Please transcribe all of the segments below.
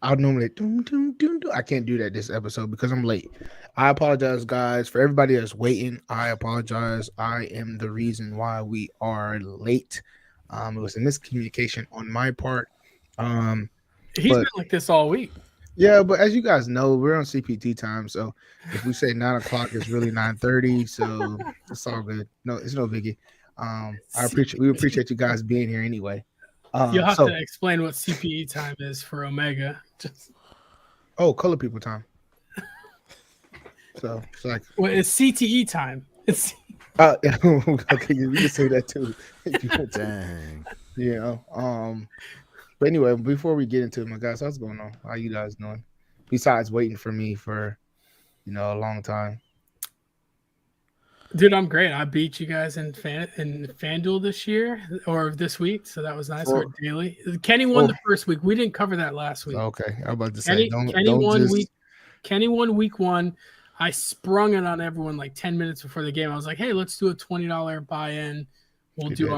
I'll normally doom, doom, doom, doom. I can't do that this episode because I'm late. I apologize, guys, for everybody that's waiting. I apologize. I am the reason why we are late. It was a miscommunication on my part. He's But been like this all week. yeah, but as you guys know, we're on CPT time, so if we say 9 o'clock, it's really 9:30. So it's all good. No, it's no biggie. We appreciate you guys being here anyway. You'll have So to explain what CPE time is for Omega. Just color people time. So it's like it's CTE time. It's okay, you can say that too. Dang. You know. But anyway, before we get into it, my guys, what's going on? How you guys doing? Besides waiting for me for, a long time. Dude, I'm great. I beat you guys in FanDuel this year or this week, so that was nice. Or daily. Kenny won the first week. We didn't cover that last week. Okay, I was about to say Kenny won week 1. I sprung it on everyone like 10 minutes before the game. I was like, "Hey, let's do a $20 buy-in. We'll do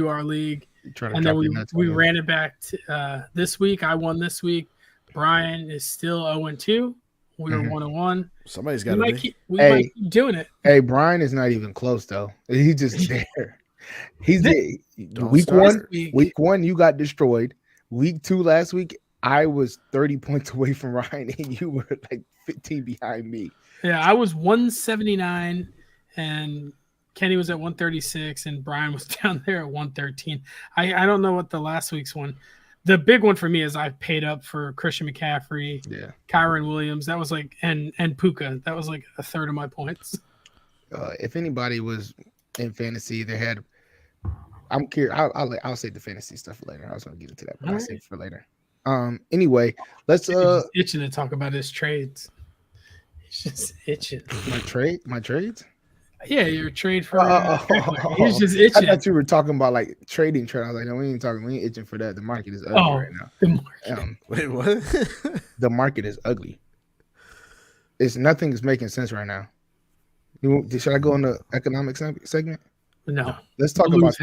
our league." And then we ran it back this week. I won this week. Brian is still 0-2. We were 1-1. Somebody's got to be. We might keep doing it. Hey, Brian is not even close though. He's just there. He's there. Week one, you got destroyed. Week 2 last week, I was 30 points away from Ryan, and you were like 15 behind me. Yeah, I was 179, and Kenny was at 136, and Brian was down there at 113. I don't know what the last week's one. The big one for me is I paid up for Christian McCaffrey, Kyron Williams. That was like and Puka. That was like a third of my points. If anybody was in fantasy, they had. I'm curious. I'll save the fantasy stuff for later. I was going to get into that, but I'll save it for later. Anyway, let's. He's itching to talk about his trades. He's just itching. My trades. Yeah, your trade for. He's just itching. I thought you were talking about like trading. I was like, no, we ain't itching for that. The market is ugly right now. The market. Wait, what? The market is ugly. Nothing is making sense right now. Should I go on the economic segment? No. Let's talk about.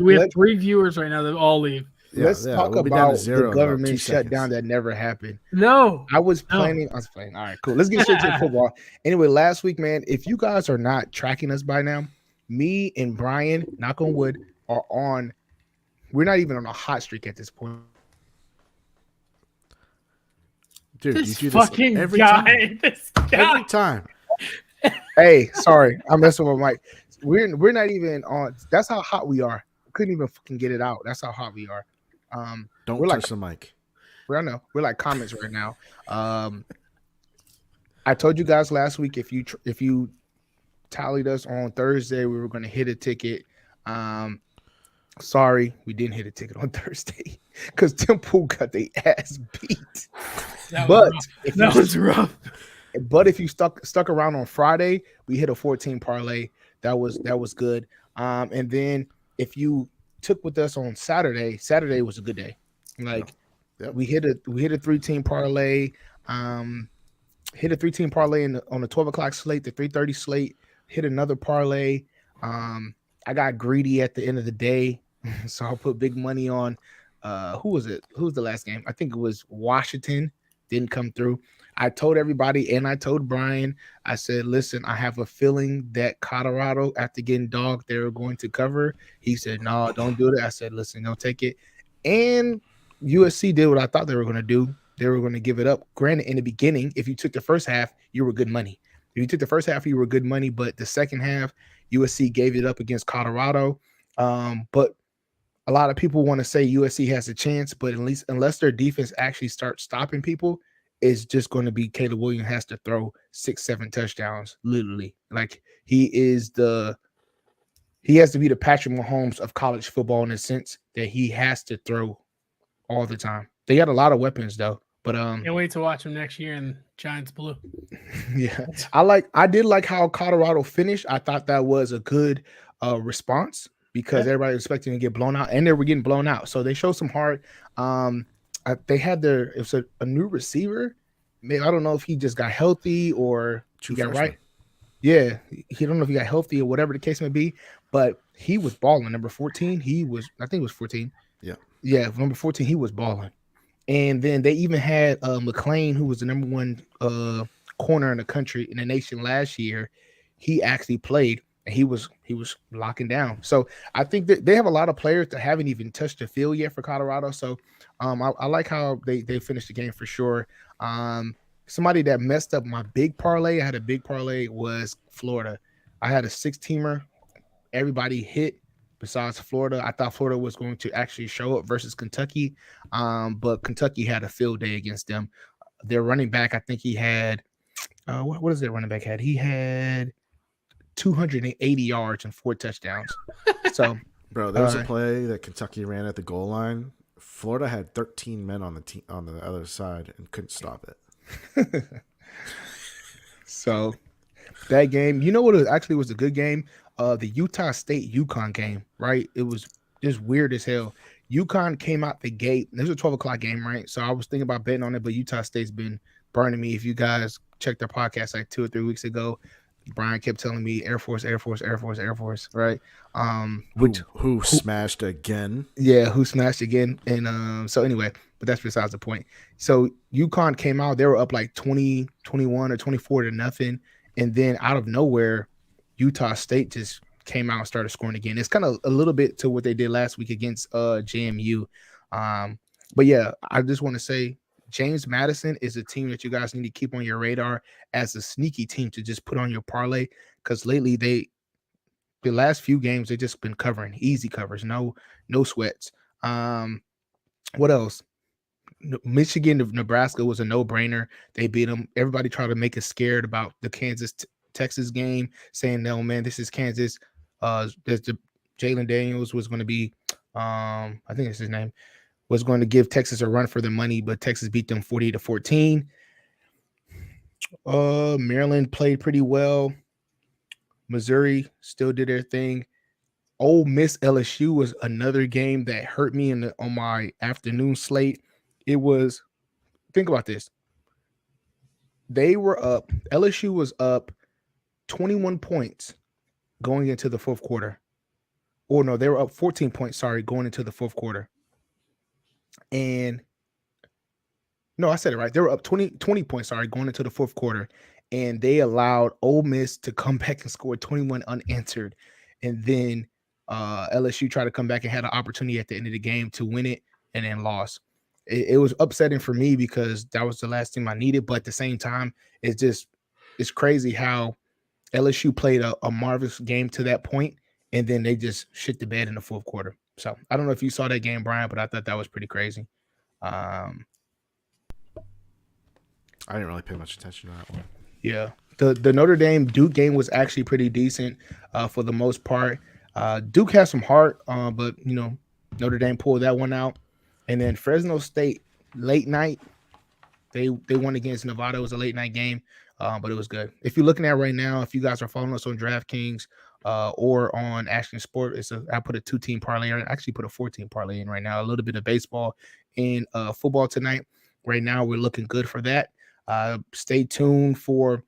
We have 3 viewers right now that all leave. Let's talk about the government shutdown that never happened. No. I was playing. All right, cool. Let's get straight to football. Anyway, last week, man, if you guys are not tracking us by now, me and Brian, knock on wood, are on. We're not even on a hot streak at this point. Dude, this you do fucking this every guy. time. This guy. Every time. Hey, sorry. I'm messing with Mike. We're not even on. That's how hot we are. We couldn't even fucking get it out. That's how hot we are. Don't touch the mic. I know we're like comments right now. I told you guys last week if you tallied us on Thursday, we were going to hit a ticket. Sorry, we didn't hit a ticket on Thursday because Temple got their ass beat. That was rough. But if you stuck around on Friday, we hit a 14 parlay. That was good. And then if you took with us on Saturday was a good day. Like we hit a 3-team parlay. Hit a 3-team parlay on the 12 o'clock slate, the 3:30 slate. Hit another parlay. I got greedy at the end of the day, so I'll put big money on. Who was it? Who was the last game? I think it was Washington. Didn't come through. I told everybody, and I told Brian, I said, listen, I have a feeling that Colorado, after getting dogged, they were going to cover. He said, no, don't do it. I said, listen, don't take it. And USC did what I thought they were going to do. They were going to give it up. Granted, in the beginning, if you took the first half, you were good money. If you took the first half, you were good money. But the second half, USC gave it up against Colorado. But a lot of people want to say USC has a chance, but at least unless their defense actually starts stopping people, it's just going to be Caleb Williams has to throw 6-7 touchdowns, literally. Like he has to be the Patrick Mahomes of college football in the sense that he has to throw all the time. They got a lot of weapons though, but can't wait to watch him next year in Giants blue. Yeah, I did like how Colorado finished. I thought that was a good response because everybody was expecting to get blown out, and they were getting blown out. So they showed some heart. They had it was a new receiver. Maybe I don't know if he just got healthy or he got right. Yeah, he don't know if he got healthy or whatever the case may be, but he was balling. Number 14, I think it was 14. Yeah, number 14, he was balling. And then they even had McLean, who was the number one corner in the country in the nation last year. He actually played, and he was locking down. So I think that they have a lot of players that haven't even touched the field yet for Colorado. So I like how they finished the game for sure. Somebody that messed up my big parlay, I had a big parlay, was Florida. I had a 6-teamer. Everybody hit besides Florida. I thought Florida was going to actually show up versus Kentucky, but Kentucky had a field day against them. Their running back, I think he had what is their running back had? He had 280 yards and 4 touchdowns. So, bro, there was a play that Kentucky ran at the goal line. Florida had 13 men on the other side and couldn't stop it. So that game, you know what actually was a good game? The Utah State UConn game, right? It was just weird as hell. UConn came out the gate. This was a 12 o'clock game, right? So I was thinking about betting on it, but Utah State's been burning me. If you guys checked their podcast like 2 or 3 weeks ago, Brian kept telling me Air Force, Air Force, Air Force, Air Force, right? Who smashed again? Yeah, who smashed again? And so anyway, but that's besides the point. So UConn came out, they were up like 20, 21 or 24 to nothing. And then out of nowhere, Utah State just came out and started scoring again. It's kind of a little bit to what they did last week against JMU. But yeah, I just want to say James Madison is a team that you guys need to keep on your radar as a sneaky team to just put on your parlay, because lately the last few games they've just been covering easy covers, no sweats. What else? Michigan of Nebraska was a no-brainer. They beat them. Everybody tried to make us scared about the Texas game, saying, no, man, this is Kansas. Jalen Daniels was going to be, I think that's his name, was going to give Texas a run for their money, but Texas beat them 40-14. Maryland played pretty well. Missouri still did their thing. Ole Miss LSU was another game that hurt me on my afternoon slate. It was, think about this. They were up, LSU was up 21 points going into the fourth quarter. Or no, they were up 14 points, going into the fourth quarter. And no, I said it right. They were up 20 points, going into the fourth quarter. And they allowed Ole Miss to come back and score 21 unanswered. And then LSU tried to come back and had an opportunity at the end of the game to win it and then lost. It was upsetting for me because that was the last team I needed. But at the same time, it's crazy how LSU played a marvelous game to that point, and then they just shit the bed in the fourth quarter. So I don't know if you saw that game, Brian, but I thought that was pretty crazy. I didn't really pay much attention to that one. Yeah. The Notre Dame Duke game was actually pretty decent for the most part. Duke has some heart, but Notre Dame pulled that one out. And then Fresno State late night, they won against Nevada. It was a late night game, but it was good. If you're looking at right now, if you guys are following us on DraftKings or on Action Sport, I put a 2-team parlay. I actually put a 4-team parlay in right now. A little bit of baseball and football tonight. Right now, we're looking good for that. Stay tuned for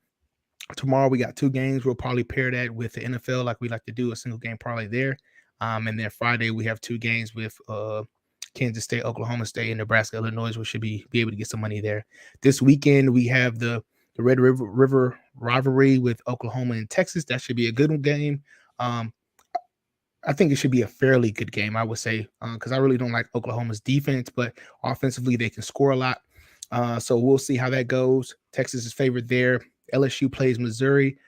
tomorrow. We got 2 games. We'll probably pair that with the NFL like we like to do, a single game parlay there. And then Friday, we have 2 games with Kansas State, Oklahoma State, and Nebraska, Illinois. We should be able to get some money there. This weekend, we have the Red River rivalry with Oklahoma and Texas. That should be a good game. I think it should be a fairly good game, I would say, because I really don't like Oklahoma's defense, but offensively, they can score a lot. So we'll see how that goes. Texas is favored there. LSU plays Missouri,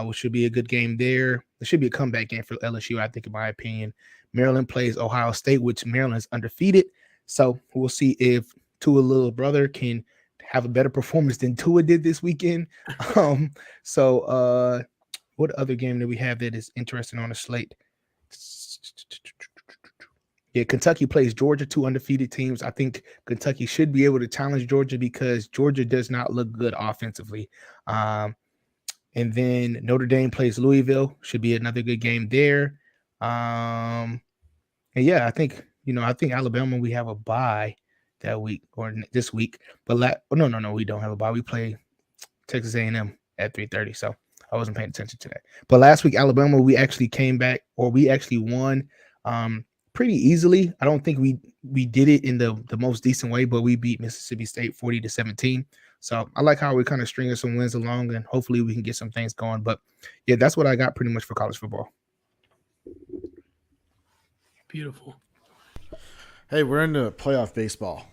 which should be a good game there. It should be a comeback game for LSU, I think, in my opinion. Maryland plays Ohio State, which Maryland is undefeated. So we'll see if Tua's little brother can have a better performance than Tua did this weekend. So what other game do we have that is interesting on the slate? Yeah, Kentucky plays Georgia, 2 undefeated teams. I think Kentucky should be able to challenge Georgia because Georgia does not look good offensively. And then Notre Dame plays Louisville. Should be another good game there. And yeah, I think Alabama, we have a bye that week or this week. But no, we don't have a bye. We play Texas A&M at 3:30. So I wasn't paying attention to that. But last week, Alabama, we actually came back, or we actually won pretty easily. I don't think we did it in the most decent way, but we beat Mississippi State 40-17. So I like how we kind of stringing some wins along, and hopefully we can get some things going. But yeah, that's what I got pretty much for college football. Beautiful. Hey, we're into playoff baseball.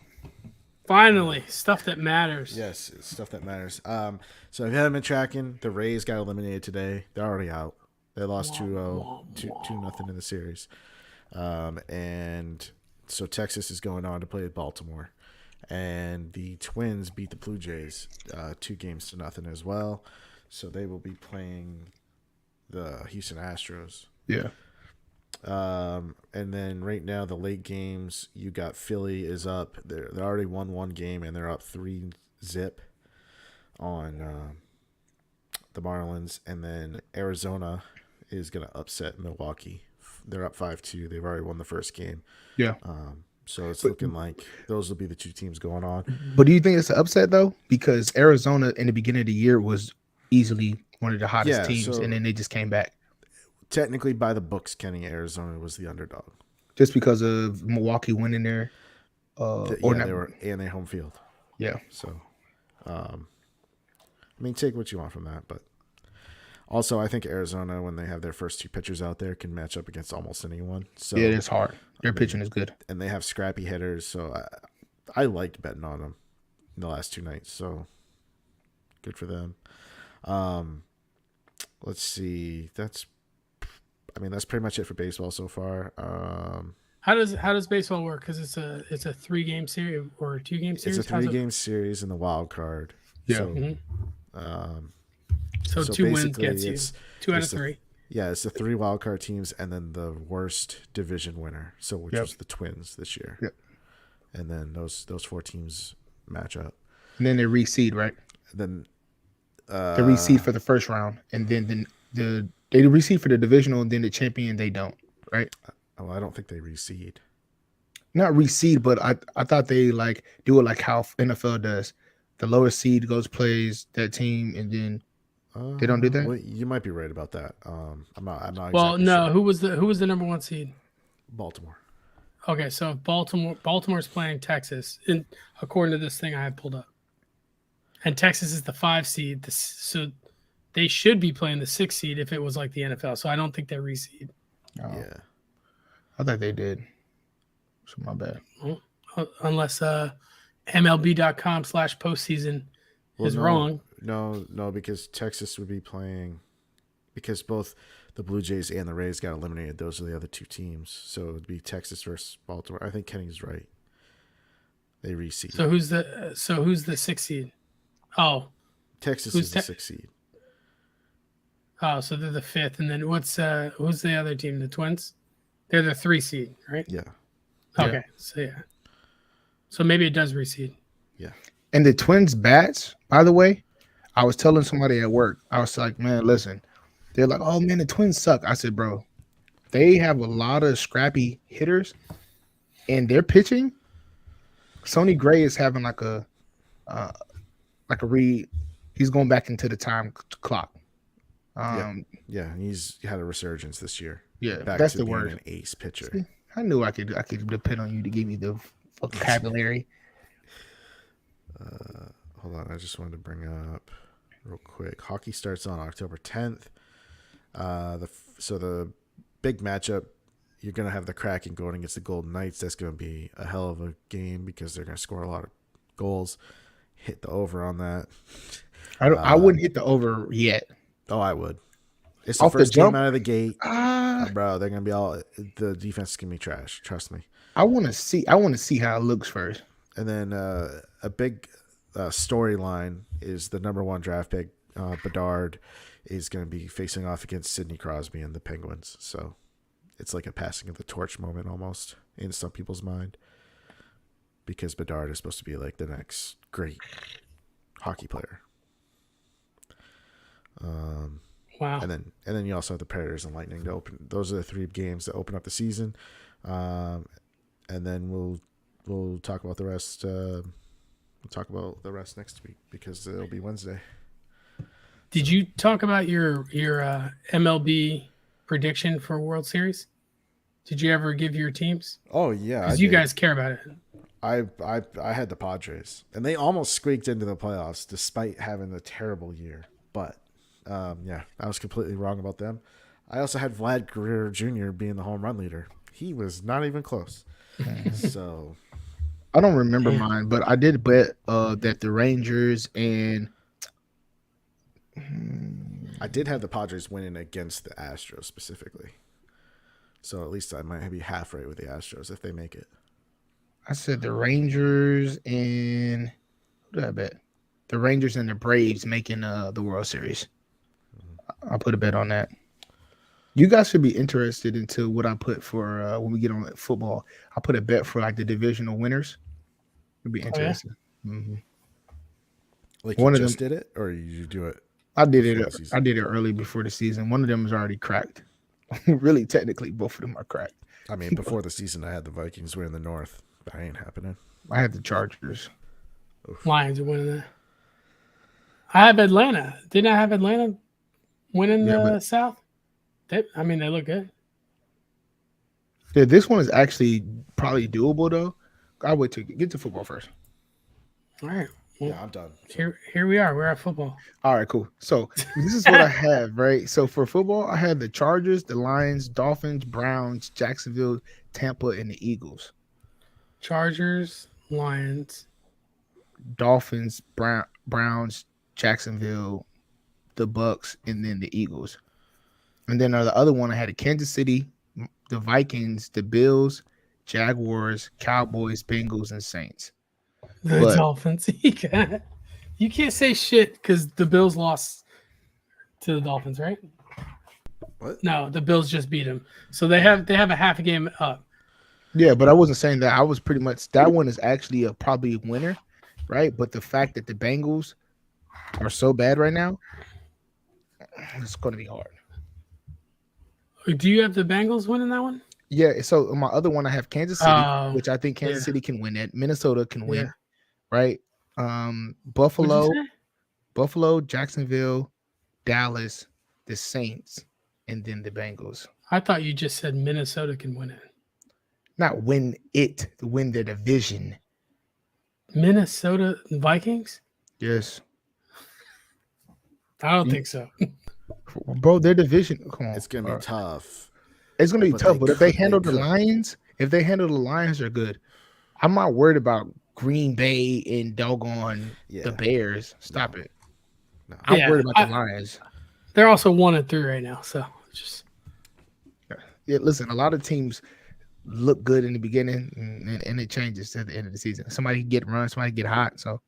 Finally, stuff that matters. Yes, it's stuff that matters. So if you haven't been tracking, the Rays got eliminated today. They're already out. They lost 2-0 in the series. And so Texas is going on to play with Baltimore. And the Twins beat the Blue Jays 2-0 as well. So they will be playing the Houston Astros. Yeah. And then right now, the late games, you got Philly is up. They already won one game, and they're up 3-0 on the Marlins. And then Arizona is going to upset Milwaukee. They're up 5-2. They've already won the first game. Yeah. So it's looking like those will be the two teams going on. But do you think it's an upset, though? Because Arizona in the beginning of the year was easily one of the hottest teams, and then they just came back. Technically, by the books, Kenny, Arizona was the underdog. Just because of Milwaukee winning there? They home field. Yeah. So, I mean, take what you want from that. But also, I think Arizona, when they have their first two pitchers out there, can match up against almost anyone. So yeah, it's hard. Their pitching is good. And they have scrappy hitters. So I liked betting on them in the last two nights. So good for them. Let's see. That's pretty much it for baseball so far. How does baseball work? Because it's a 3-game series or a 2-game series. It's a 3-game series in the wild card. Yeah. So 2 wins gets you 2 out of 3. Yeah, it's the 3 wild card teams and then the worst division winner. So which was the Twins this year. Yep. And then those 4 teams match up. And then they reseed, right? Then they reseed for the first round, and then they reseed for the divisional, and then the champion they don't, right? Oh, I don't think they reseed. Not reseed, but I thought they like do it like how NFL does. The lowest seed plays that team, and then they don't do that. Well, you might be right about that. I'm not. Well, exactly no. sure. Who was the number 1 seed? Baltimore. Okay, so Baltimore's playing Texas, according to this thing I have pulled up, and Texas is the 5 seed. So they should be playing the 6 seed if it was like the NFL. So I don't think they reseed. Oh. Yeah, I thought they did. So my bad. Unless MLB.com/postseason is wrong. No, because Texas would be playing, because both the Blue Jays and the Rays got eliminated. Those are the other 2 teams. So it would be Texas versus Baltimore. I think Kenny's right. They reseed. So who's the 6th seed? Oh, Texas is the 6th seed. Oh, so they're the 5th, and then who's the other team? The Twins? They're the 3 seed, right? Yeah. Okay, so yeah. So maybe it does reseed. Yeah. And the Twins bats, by the way, I was telling somebody at work, I was like, man, listen. They're like, oh man, the Twins suck. I said, bro, they have a lot of scrappy hitters, and their pitching. Sonny Gray is having he's going back into the time clock. Yeah, he's had a resurgence this year. Yeah, back that's to the being word. An ace pitcher. See, I knew I could depend on you to give me the vocabulary. Hold on, I just wanted to bring up real quick. Hockey starts on October 10th. So the big matchup, you're gonna have the Kraken going against the Golden Knights. That's gonna be a hell of a game because they're gonna score a lot of goals. Hit the over on that. I wouldn't hit the over yet. Oh, I would. It's the Off first the jump? game out of the gate. Bro, they're gonna be the defense is gonna be trash. Trust me. I want to see how it looks first. And then a big storyline is the number 1 draft pick, Bedard, is going to be facing off against Sidney Crosby and the Penguins. So it's like a passing of the torch moment almost in some people's mind, because Bedard is supposed to be like the next great hockey player. Wow. And then you also have the Predators and Lightning to open. Those are the 3 games that open up the season. And then we'll talk about the rest. We'll talk about the rest next week because it'll be Wednesday. Did you talk about your MLB prediction for World Series? Did you ever give your teams? Oh yeah, because you guys care about it. I had the Padres, and they almost squeaked into the playoffs despite having a terrible year. But yeah, I was completely wrong about them. I also had Vlad Guerrero Jr. being the home run leader. He was not even close. So I don't remember mine, but I did bet that the Rangers and I did have the Padres winning against the Astros specifically. So at least I might be half right with the Astros if they make it. I said the Rangers and who did I bet? The Rangers and the Braves making the World Series. I'll put a bet on that. You guys should be interested into what I put for when we get on football. I put a bet for like the divisional winners. It'd be interesting. Oh, yeah? Mm-hmm. Like one you just did it, or you do it? I did it. I did it early before the season. One of them is already cracked. Really, technically, both of them are cracked. I mean, before the season, I had the Vikings win in the North. That ain't happening. I had the Chargers. Oof. Lions are winning that. I have Atlanta. Didn't I have Atlanta winning the South? They look good. Yeah, this one is actually probably doable though. I'll wait to get to football first. All right. Well, yeah, I'm done. So. Here we are. We're at football. All right, cool. So this is what I have, right? So for football, I had the Chargers, the Lions, Dolphins, Browns, Jacksonville, Tampa, and the Eagles. Chargers, Lions, Dolphins, Browns, Jacksonville, the Bucks, and then the Eagles. And then the other one I had a Kansas City, the Vikings, the Bills, Jaguars, Cowboys, Bengals, and Saints. The Dolphins. You can't say shit because the Bills lost to the Dolphins, right? What? No, the Bills just beat them. So they have a half a game up. Yeah, but I wasn't saying that. I was pretty much that one is actually probably a winner, right? But the fact that the Bengals are so bad right now, it's going to be hard. Do you have the Bengals winning that one? Yeah. So my other one, I have Kansas City, which I think Kansas City can win it. Minnesota can win, right? Buffalo, Jacksonville, Dallas, the Saints, and then the Bengals. I thought you just said Minnesota can win it. Not win it, win the division. Minnesota Vikings? Yes. I don't think so. Bro, their division. Come on, it's gonna be tough. It's gonna be tough, but if they handle the Lions, they're good. I'm not worried about Green Bay and doggone the Bears. Stop it. No. I'm worried about the Lions. They're also 1-3 right now, so just listen. A lot of teams look good in the beginning, and it changes at the end of the season. Somebody get run, somebody get hot. So,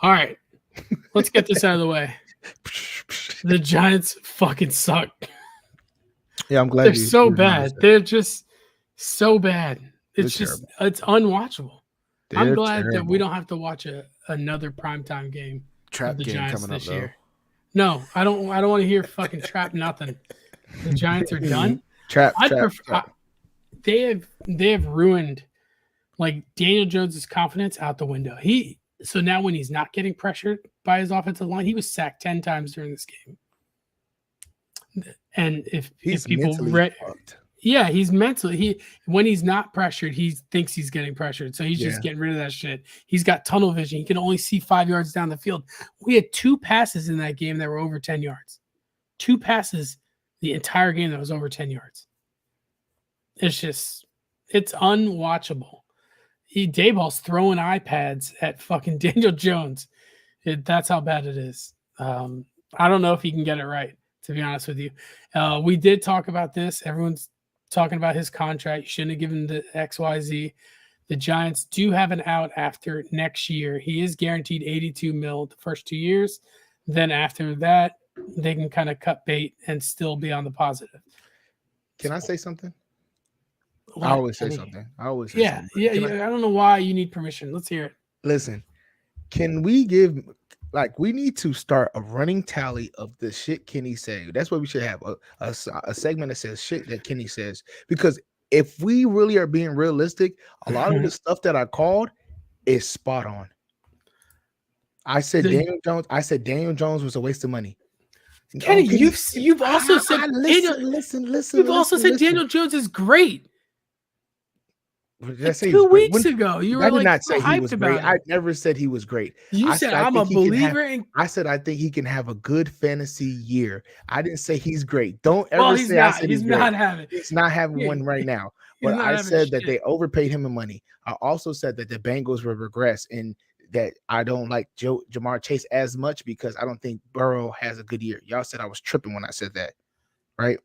all right. Let's get this out of the way. The Giants fucking suck. Yeah, I'm glad they're so bad. They're just so bad. It's it's unwatchable. I'm glad that we don't have to watch another primetime game of the game Giants coming this up, year. No, I don't want to hear fucking trap nothing. The Giants are done. Trap. They have ruined like Daniel Jones' confidence out the window. So now when he's not getting pressured by his offensive line, he was sacked 10 times during this game. And if people he's mentally when he's not pressured, he thinks he's getting pressured. So he's just getting rid of that shit. He's got tunnel vision. He can only see 5 yards down the field. We had 2 passes in that game that were over 10 yards. 2 passes the entire game that was over 10 yards. It's unwatchable. Dayball's throwing iPads at fucking Daniel Jones. That's how bad it is. I don't know if he can get it right, to be honest with you. We did talk about this. Everyone's talking about his contract. You shouldn't have given the XYZ. The Giants do have an out after next year. He is guaranteed $82 million the first 2 years. Then after that, they can kind of cut bait and still be on the positive. Can I say something? I always say something. I don't know why you need permission. Let's hear it. Listen, can we we need to start a running tally of the shit Kenny said. That's what we should have, a segment that says shit that Kenny says. Because if we really are being realistic, a lot of the stuff that I called is spot on. I said Daniel Jones was a waste of money. Kenny, Okay, you've also said listen. You've also said Daniel Jones is great. Like 2 weeks ago, you were I did like not say he hyped was great. about I it. never said he was great. You I said I I'm a think he can have. believer in. I said I think he can have a good fantasy year. I didn't say he's great. Don't Well, ever he's say I not. said He's he's great. not having. He's not having one right now. He's But not I having said that shit. they overpaid him in money. I also said that the Bengals will regress and that I don't like Jamar Chase as much because I don't think Burrow has a good year. Y'all said I was tripping when I said that, right?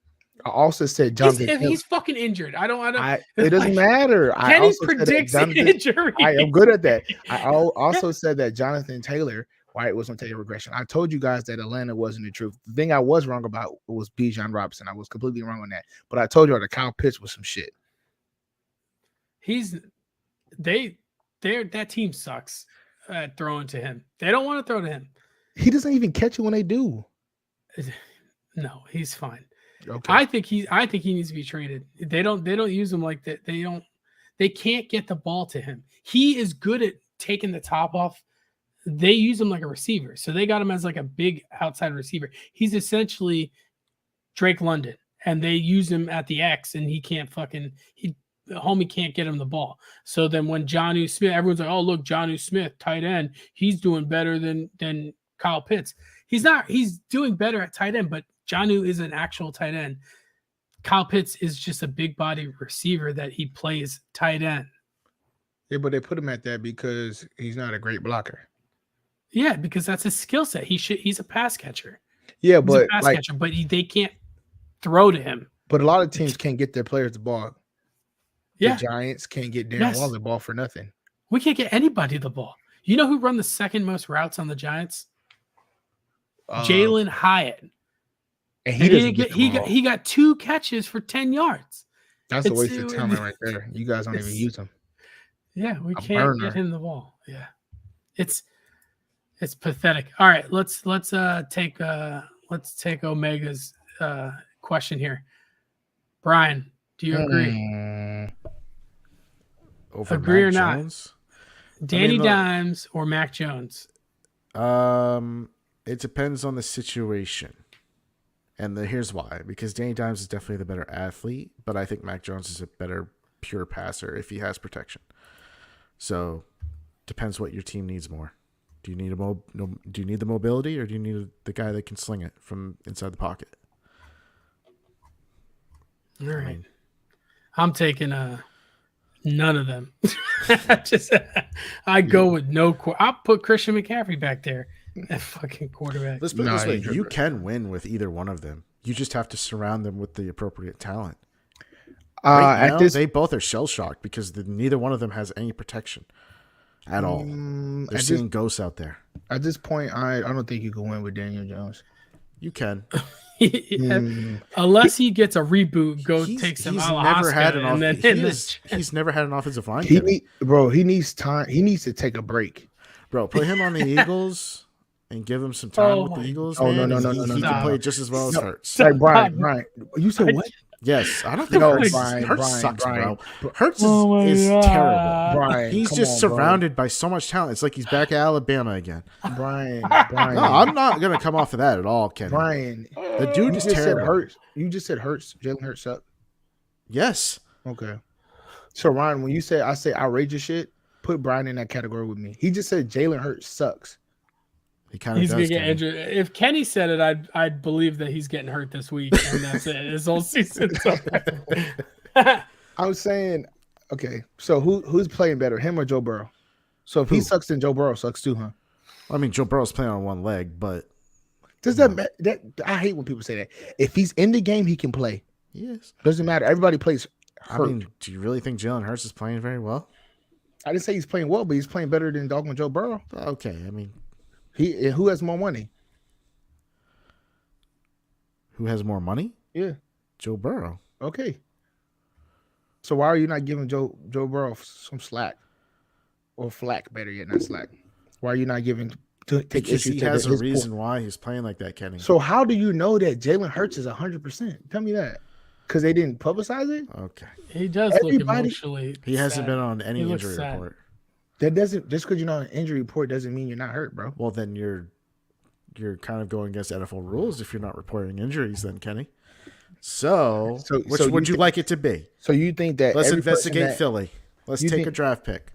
I also said Jonathan. If he's fucking injured, I don't. It doesn't matter. I Kenny also said that predicts Jonathan. injury. I am good at that. I also said that Jonathan Taylor, why it was going to take a regression. I told you guys that Atlanta wasn't the truth. The thing I was wrong about was Bijan Robinson. I was completely wrong on that. But I told you that Kyle Pitts was some shit. That team sucks at throwing to him. They don't want to throw to him. He doesn't even catch it when they do. No, he's fine. Okay. I think he needs to be traded. They don't use him like that. They can't get the ball to him. He is good at taking the top off. They use him like a receiver. So they got him as like a big outside receiver. He's essentially Drake London, and they use him at the X, and he can't homie can't get him the ball. So then when Jonnu Smith, everyone's like, oh, look, Jonnu Smith, tight end, he's doing better than Kyle Pitts. He's not. He's doing better at tight end, but Jonnu is an actual tight end. Kyle Pitts is just a big body receiver that he plays tight end. Yeah, but they put him at that because he's not a great blocker. Yeah, because that's his skill set. He's a pass catcher. Yeah, but catcher, but they can't throw to him. But a lot of teams can't get their players the ball. Yeah, the Giants can't get Darren Waller the ball for nothing. We can't get anybody the ball. You know who run the second most routes on the Giants? Jalen Hyatt. And he got 2 catches for 10 yards. That's a waste of talent right there. You guys don't even use him. Yeah, we can't get him the ball. Yeah, it's pathetic. All right, let's take Omega's question here. Brian, do you agree? Agree Mac or Jones? Not? Danny Dimes or Mac Jones? It depends on the situation. And here's why. Because Danny Dimes is definitely the better athlete, but I think Mac Jones is a better pure passer if he has protection. So, depends what your team needs more. Do you need do you need the mobility, or do you need the guy that can sling it from inside the pocket? All right. I'm taking none of them. I go with no. I'll put Christian McCaffrey back there. That fucking quarterback. Let's put it this way: you can win with either one of them. You just have to surround them with the appropriate talent. Right now, they both are shell shocked because neither one of them has any protection at all. They're seeing ghosts out there. At this point, I don't think you can win with Daniel Jones. You can, unless he gets a reboot. Takes him out of the hospital. He's never had an offensive line. He needs time. He needs to take a break. Bro, put him on the Eagles and give him some time with the Eagles. Oh, man, no. He can play just as well as Hurts. Like Brian, you said what? Yes, I don't think Hurts sucks, bro. Hurts is terrible. Brian, he's just surrounded by so much talent. It's like he's back at Alabama again. Brian. No, I'm not gonna come off of that at all, Kenny. Brian, the dude is terrible. You just said Hurts. Jalen Hurts suck. Yes. Okay. So Ryan, when you say I say outrageous shit, put Brian in that category with me. He just said Jalen Hurts sucks. He's gonna get injured. If Kenny said it, I'd believe that he's getting hurt this week, and that's it. His whole season. I was saying, okay, so who's playing better, him or Joe Burrow? So if he sucks, then Joe Burrow sucks too, huh? I mean, Joe Burrow's playing on one leg, but does that I hate when people say that. If he's in the game, he can play. Yes, doesn't matter. Everybody plays hurt. I mean, do you really think Jalen Hurts is playing very well? I didn't say he's playing well, but he's playing better than Dogman Joe Burrow. Okay, I mean. Who has more money? Who has more money? Yeah, Joe Burrow. Okay. So why are you not giving Joe Burrow some slack, or flack? Better yet, not slack. Why are you not giving? Because he has a reason why he's playing like that, Kenny. So how do you know that Jalen Hurts is 100%? Tell me that. Because they didn't publicize it. Okay. He does look emotionally. He hasn't been on any injury report. That doesn't just because you're not on an injury report doesn't mean you're not hurt, bro. Well, then you're you're kind of going against NFL rules if you're not reporting injuries, then, Kenny. So which would you like it to be? So you think that let's investigate Philly. Let's take a draft pick.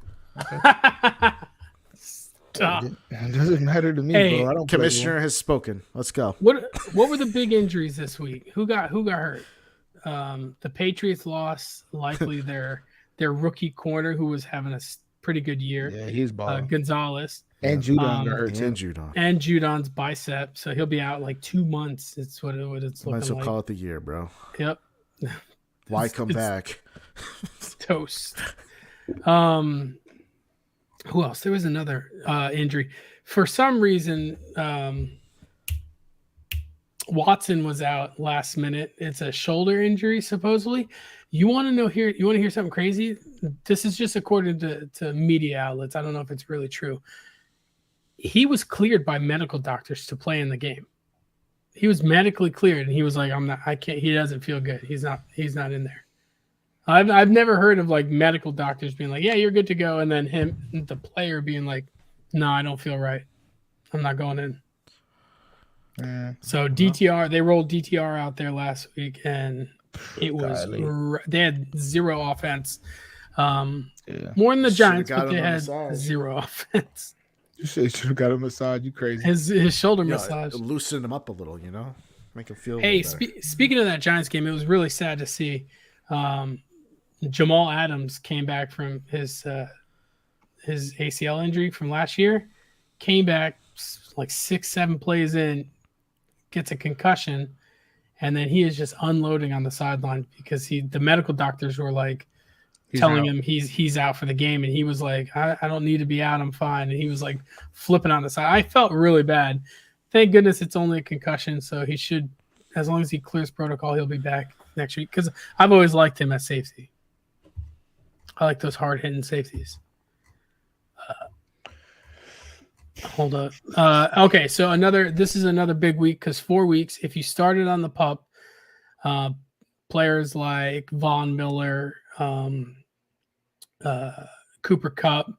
Okay. It doesn't matter to me, bro. I don't. Commissioner has spoken. Let's go. What were the big injuries this week? Who got hurt? The Patriots lost likely their rookie corner who was having a pretty good year. Yeah, he's balling. Gonzalez. And Judon got hurt too. And Judon's bicep, so he'll be out like 2 months. It's what it's looking like. Might as well call it the year, bro. Yep. Why come back? Toast. Who else? There was another injury. For some reason, Watson was out last minute. It's a shoulder injury, supposedly. You want to know here? You want to hear something crazy? This is just according to media outlets. I don't know if it's really true. He was cleared by medical doctors to play in the game. He was medically cleared, and he was like, "I'm not. I can't. He doesn't feel good. He's not in there." I've never heard of like medical doctors being like, "Yeah, you're good to go," and then the player being like, "No, I don't feel right. I'm not going in." So DTR, they rolled DTR out there last week, and it was they had zero offense. More than the Giants, but they had zero offense. You should have got a massage. You crazy? His shoulder massage loosen him up a little, make him feel. Hey, speaking of that Giants game, it was really sad to see. Jamal Adams came back from his ACL injury from last year. Came back like 6-7 plays in, gets a concussion, and then he is just unloading on the sideline because the medical doctors were like telling him he's out for the game, and he was like, I don't need to be out, I'm fine. And he was like flipping on the side. I felt really bad. Thank goodness it's only a concussion, so he should, as long as he clears protocol, he'll be back next week, because I've always liked him at safety. I like those hard-hitting safeties. Hold up. Okay, so this is another big week, because 4 weeks, if you started on the PUP, players like Von Miller, Cooper Kupp,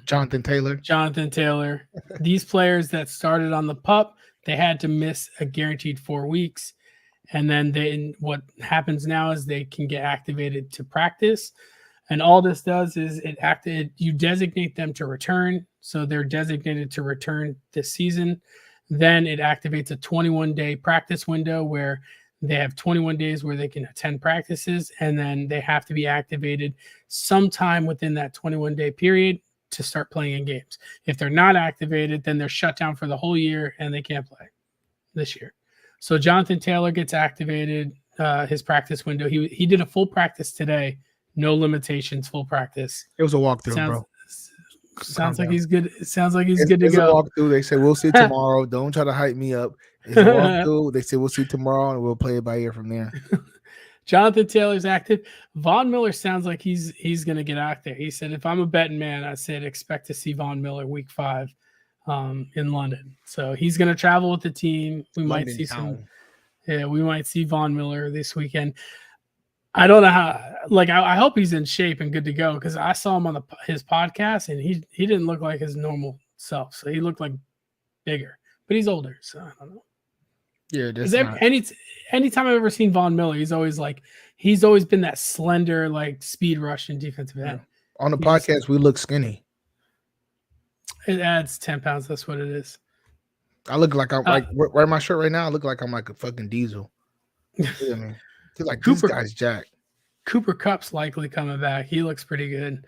Jonathan Taylor, these players that started on the PUP, they had to miss a guaranteed 4 weeks. And then what happens now is they can get activated to practice. And all this does is you designate them to return. So they're designated to return this season. Then it activates a 21-day practice window where they have 21 days where they can attend practices. And then they have to be activated sometime within that 21-day period to start playing in games. If they're not activated, then they're shut down for the whole year and they can't play this year. So Jonathan Taylor gets activated, his practice window. He did a full practice today, no limitations, full practice. It was a walkthrough, bro. Sounds like he's good. It sounds like he's good to go. A walkthrough. They say we'll see tomorrow. Don't try to hype me up. It's a walkthrough. They say we'll see tomorrow, and we'll play it by ear from there. Jonathan Taylor's active. Von Miller sounds like he's going to get out there. He said, "If I'm a betting man, I said expect to see Von Miller week 5." In London, so he's going to travel with the team. We might see we might see Von Miller this weekend. I don't know how. Like, I hope he's in shape and good to go, because I saw him on his podcast and he didn't look like his normal self. So he looked like bigger, but he's older, so I don't know. Yeah, anytime I've ever seen Von Miller, he's always been that slender, like speed rush and defensive end. On the podcast, we look skinny. It adds 10 pounds. That's what it is. I look like I'm wearing my shirt right now. I look like I'm like a fucking diesel. You know what I mean? He's like, this guy's jacked. Cooper Kupp's likely coming back. He looks pretty good.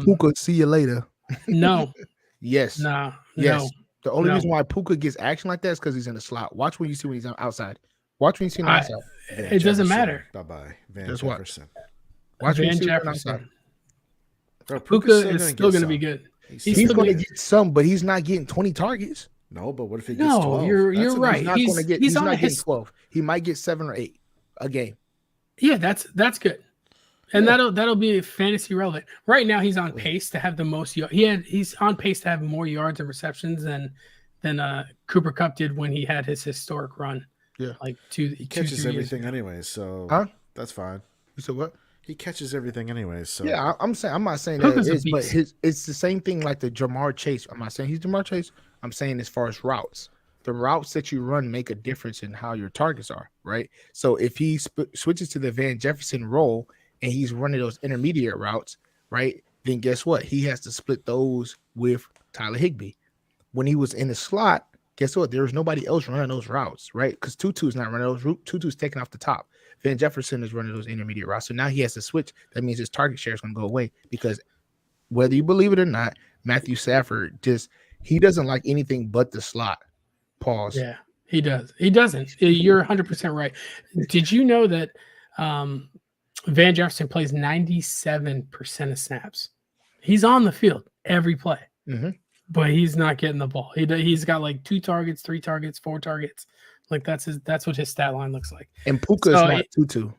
Puka, see you later. No. Yes. No. The only reason why Puka gets action like that is because he's in the slot. Watch when you see when he's outside. Watch when you see him outside. It doesn't matter. Bye-bye. Van Jefferson. Watch when you see him outside. Puka is still going to be good. He's going to get some, but he's not getting 20 targets. No, but what if he gets 12? You're right. He's not getting 12. He might get 7 or 8 a game. Yeah, that's good. And that'll be fantasy relevant. Right now, he's on pace to have the most. He's on pace to have more yards and receptions than Cooper Kupp did when he had his historic run. Yeah, like he catches everything anyway, so that's fine. You said what? He catches everything anyway. So Yeah, I'm not saying that it Puka's a is, but beast. it's the same thing like the Jamar Chase. I'm not saying he's Jamar Chase. I'm saying as far as routes, the routes that you run make a difference in how your targets are, right? So if he switches to the Van Jefferson role and he's running those intermediate routes, right? Then guess what? He has to split those with Tyler Higbee. When he was in the slot, guess what? There was nobody else running those routes, right? Because Tutu's not running those routes. Tutu's taking off the top. Van Jefferson is running those intermediate routes. So now he has to switch. That means his target share is going to go away because whether you believe it or not, Matthew Stafford he doesn't like anything but the slot. Pause. Yeah, he does. He doesn't. You're 100% right. Did you know that Van Jefferson plays 97% of snaps? He's on the field every play, but he's not getting the ball. He's got like 2 targets, 3 targets, 4 targets. Like that's what his stat line looks like. And Puka is not Tutu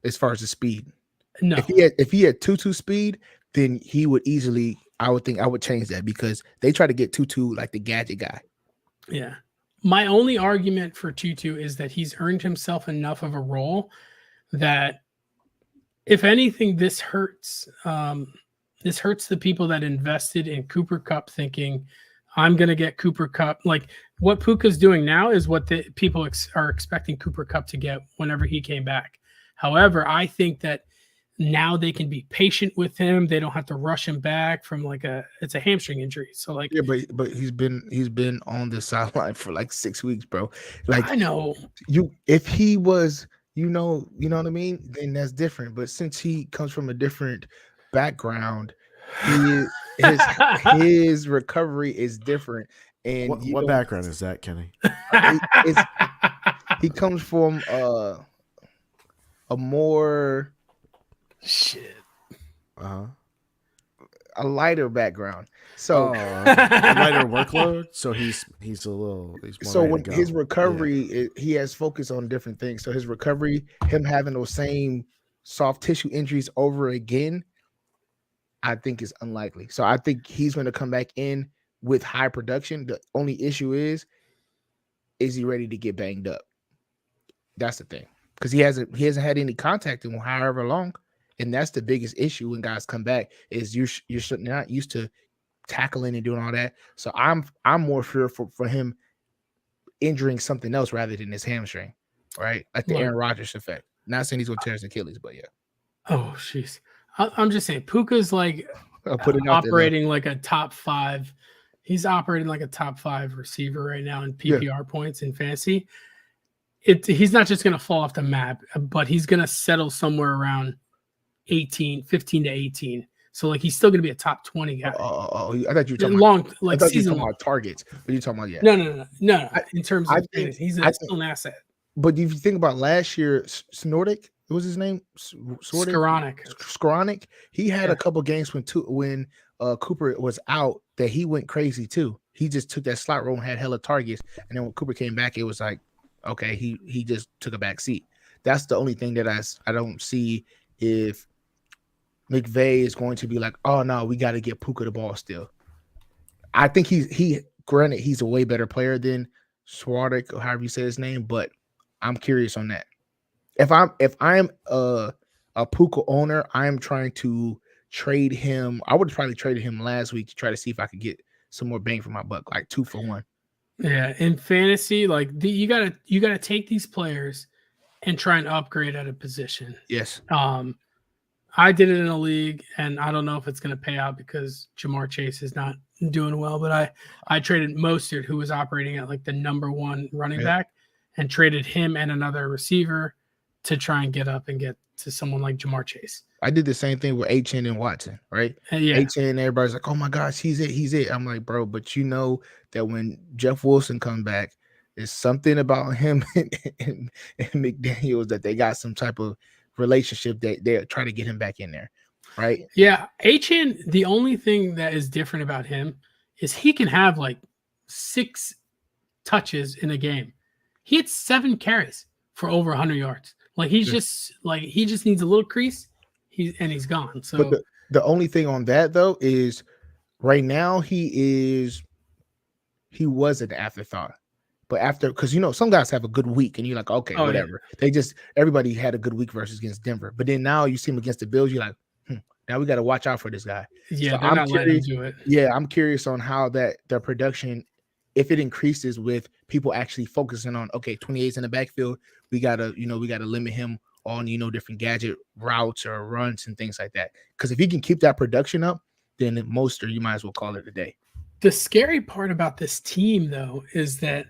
as far as the speed. No, if he had Tutu speed, then he would easily. I would change that because they try to get Tutu like the gadget guy. Yeah. My only argument for Tutu is that he's earned himself enough of a role that, if anything, this hurts. This hurts the people that invested in Cooper Kupp, thinking, "I'm going to get Cooper Kupp." Like what Puka's doing now is what the people are expecting Cooper Kupp to get whenever he came back. However, I think that now they can be patient with him. They don't have to rush him back from it's a hamstring injury. So like, yeah, but he's been on the sideline for like 6 weeks, bro. Like I know if he was, you know what I mean, then that's different. But since he comes from a different background, his recovery is different. And what background is that, Kenny? He comes from a more a lighter background, so a lighter workload. So he's more so when his recovery, he has focus on different things. So his recovery, him having those same soft tissue injuries over again, I think is unlikely. So I think he's going to come back in with high production. The only issue is he ready to get banged up? That's the thing, because he hasn't had any contact in however long. And that's the biggest issue when guys come back is you're not used to tackling and doing all that. So I'm more fearful for him injuring something else rather than his hamstring, right? Like the Aaron Rodgers effect. Not saying he's going to tear his Achilles, but yeah. Oh, jeez. I'm just saying Puka's like operating like a top 5. He's operating like a top 5 receiver right now in PPR points in fantasy. He's not just going to fall off the map, but he's going to settle somewhere around 15 to 18. So like he's still going to be a top 20 guy. I thought you were talking about targets. But you're talking about No. In terms of he's still an asset. But if you think about last year, Snordic, what was his name? Skoranek. He had a couple games when Cooper was out that he went crazy too. He just took that slot role and had hella targets. And then when Cooper came back, it was like, okay, he just took a back seat. That's the only thing that I don't see if McVay is going to be like, oh no, we got to get Puka the ball still. I think granted he's a way better player than Swardick or however you say his name, but I'm curious on that. If I'm a Puka owner, I am trying to trade him. I would probably traded him last week to try to see if I could get some more bang for my buck, like 2 for 1. Yeah, in fantasy, like you gotta take these players and try and upgrade at a position. Yes. I did it in a league, and I don't know if it's going to pay out because Jamar Chase is not doing well. But I traded Mostert, who was operating at like the number 1 running back, and traded him and another receiver to try and get up and get to someone like Jamar Chase. I did the same thing with HN and Watson, right? HN, everybody's like, oh my gosh, he's it. I'm like, bro, but you know that when Jeff Wilson comes back, there's something about him and McDaniels that they got some type of relationship that they're trying to get him back in there, right? Yeah, HN, the only thing that is different about him is he can have like 6 touches in a game. He had 7 carries for over 100 yards. Like he just needs a little crease, he's gone. So but the only thing on that though is right now he was an afterthought. But after, because some guys have a good week, and you're like, okay, whatever. Yeah. Everybody had a good week versus against Denver. But then now you see him against the Bills, you're like, now we got to watch out for this guy. Yeah, so they're not letting him do it. Yeah, I'm curious on how their production, if it increases with people actually focusing on, okay, 28's in the backfield, we gotta limit him on different gadget routes or runs and things like that. Because if he can keep that production up, then you might as well call it a day. The scary part about this team, though, is that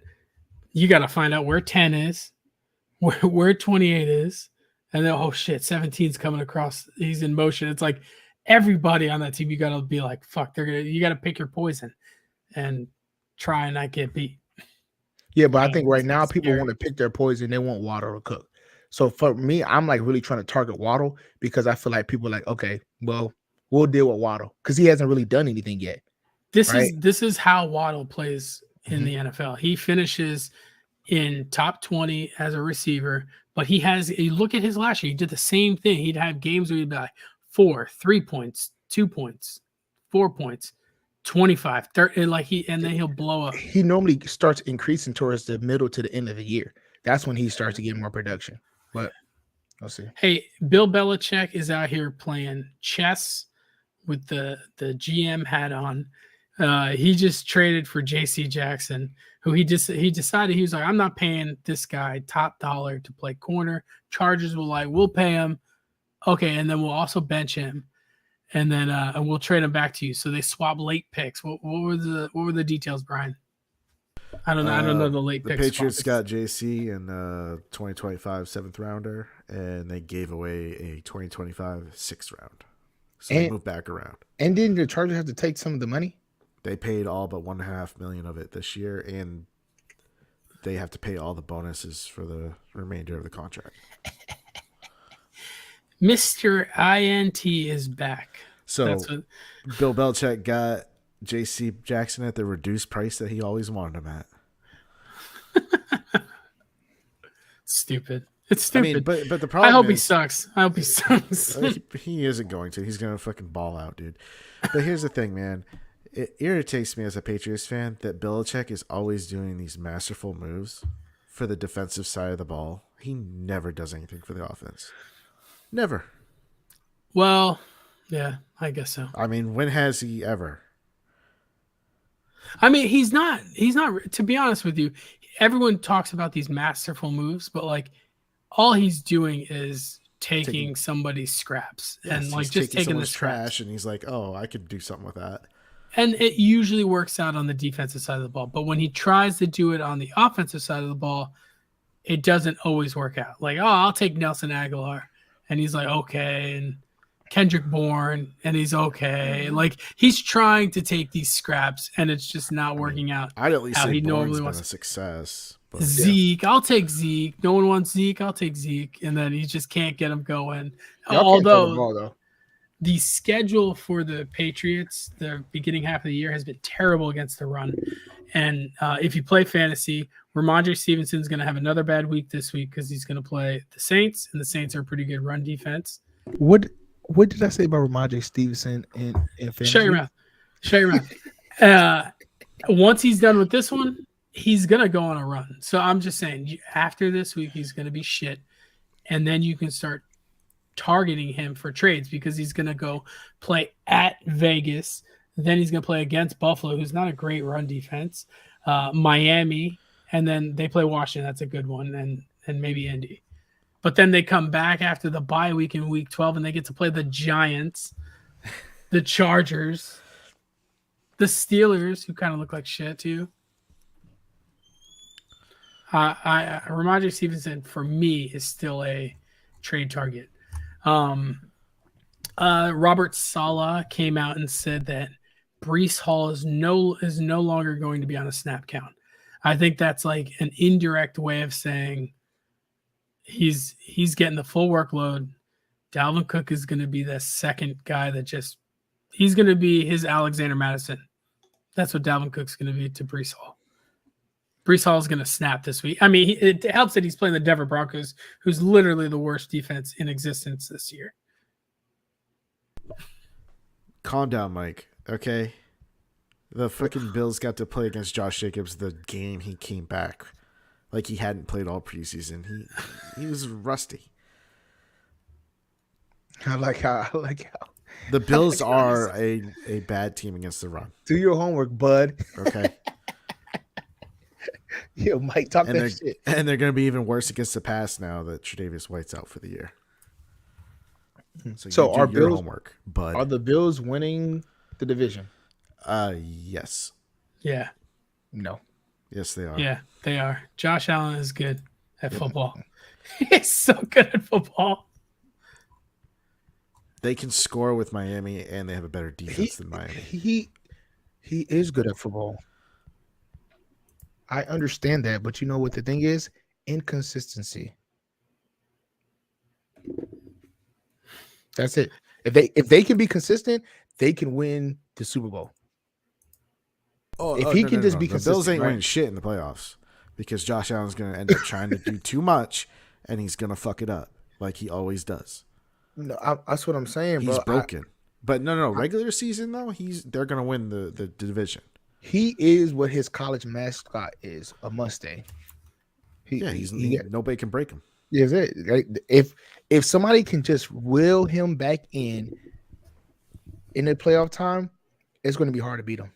you got to find out where 10 is, where 28 is, and then, oh shit, 17's coming across. He's in motion. It's like everybody on that team, you got to be like, fuck, you got to pick your poison and try and not get beat. Yeah, but I think right now people want to pick their poison. They want Waddle to cook. So for me, I'm like really trying to target Waddle because I feel like people are like, okay, well, we'll deal with Waddle because he hasn't really done anything yet. This is how Waddle plays in the NFL. He finishes in top 20 as a receiver, but you look at his last year, he did the same thing. He'd have games where he'd be like 4, 3 points, 2 points, 4 points, 25, 30, and then he'll blow up. He normally starts increasing towards the middle to the end of the year. That's when he starts to get more production. But I'll see. Hey, Bill Belichick is out here playing chess with the GM hat on. He just traded for J.C. Jackson, who he decided he was like, I'm not paying this guy top dollar to play corner. Chargers we'll pay him. Okay, and then we'll also bench him, and then and we'll trade him back to you. So they swap late picks. What were the details, Brian? I don't know the late picks. The Patriots got JC in 2025 7th rounder, and they gave away a 2025 6th round. So they moved back around. And didn't the Chargers have to take some of the money? They paid all but $1.5 million of it this year, and they have to pay all the bonuses for the remainder of the contract. Mr. INT is back. So Bill Belichick got J.C. Jackson at the reduced price that he always wanted him at. Stupid. It's stupid. I mean, but the problem I hope he sucks. He isn't going to. He's going to fucking ball out, dude. But here's the thing, man. It irritates me as a Patriots fan that Belichick is always doing these masterful moves for the defensive side of the ball. He never does anything for the offense. Never. Well, yeah, I guess so. I mean, when has he ever? I mean, he's not, to be honest with you, everyone talks about these masterful moves, but all he's doing is taking somebody's scraps and just taking the trash, and he's like, oh, I could do something with that. And it usually works out on the defensive side of the ball. But when he tries to do it on the offensive side of the ball, it doesn't always work out. I'll take Nelson Aguilar. And he's like, okay. And Kendrick Bourne, and he's okay. He's trying to take these scraps, and it's just not working out. I'd at least say Bourne's been a success. But Zeke, yeah. I'll take Zeke. No one wants Zeke. I'll take Zeke. And then he just can't get him going. Although the schedule for the Patriots, the beginning half of the year, has been terrible against the run. And if you play fantasy, Ramondre Stevenson's going to have another bad week this week because he's going to play the Saints, and the Saints are a pretty good run defense. What did I say about Ramondre Stevenson in fantasy? Shut your mouth. Once he's done with this one, he's going to go on a run. So I'm just saying, after this week, he's going to be shit. And then you can start targeting him for trades because he's going to go play at Vegas. Then he's going to play against Buffalo, who's not a great run defense, Miami, and then they play Washington. That's a good one, and maybe Indy. But then they come back after the bye week in week 12, and they get to play the Giants, the Chargers, the Steelers, who kind of look like shit too. Ramondre Stevenson, for me, is still a trade target. Robert Saleh came out and said that Breece Hall is no longer going to be on a snap count. I think that's an indirect way of saying he's getting the full workload. Dalvin Cook is going to be the second guy he's going to be his Alexander Madison. That's what Dalvin Cook's going to be to Breece Hall. Breece Hall is going to snap this week. I mean, it helps that he's playing the Denver Broncos, who's literally the worst defense in existence this year. Calm down, Mike. Okay. The fucking Bills got to play against Josh Jacobs the game he came back. Like he hadn't played all preseason. He was rusty. I like how the Bills are a bad team against the run. Do your homework, bud. Okay. Yo, Mike, talk that shit. And they're going to be even worse against the pass now that Tre'Davious White's out for the year. So our Bills homework, bud. Are the Bills winning the division? Yes. Yeah. No. Yes, they are. Yeah, they are. Josh Allen is good at football. He's so good at football. They can score with Miami, and they have a better defense than Miami. He is good at football. I understand that, but you know what the thing is? Inconsistency. That's it. If they can be consistent, they can win the Super Bowl. If he can just be consistent, the Bills ain't winning shit in the playoffs because Josh Allen's going to end up trying to do too much, and he's going to fuck it up like he always does. No, that's what I'm saying, bro. He's broken. But no. Regular season though, they're going to win the division. He is what his college mascot is, a Mustang. Nobody can break him. Is it? Right? If somebody can just reel him back in the playoff time, it's going to be hard to beat him.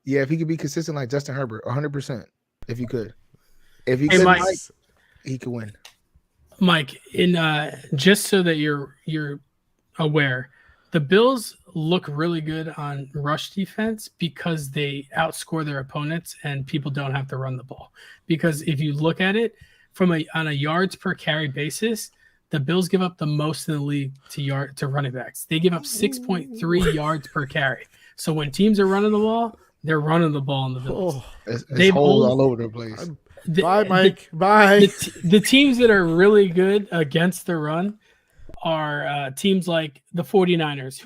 Yeah, if he could be consistent like Justin Herbert, 100%. If he could, Mike, he could win. Mike, in just so that you're aware, the Bills look really good on rush defense because they outscore their opponents and people don't have to run the ball. Because if you look at it on a yards per carry basis, the Bills give up the most in the league to running backs. They give up 6.3 yards per carry. So when teams are running the ball, they're running the ball in the Bills. They've all over the place. Bye, Mike. Bye. The teams that are really good against the run are teams like the 49ers,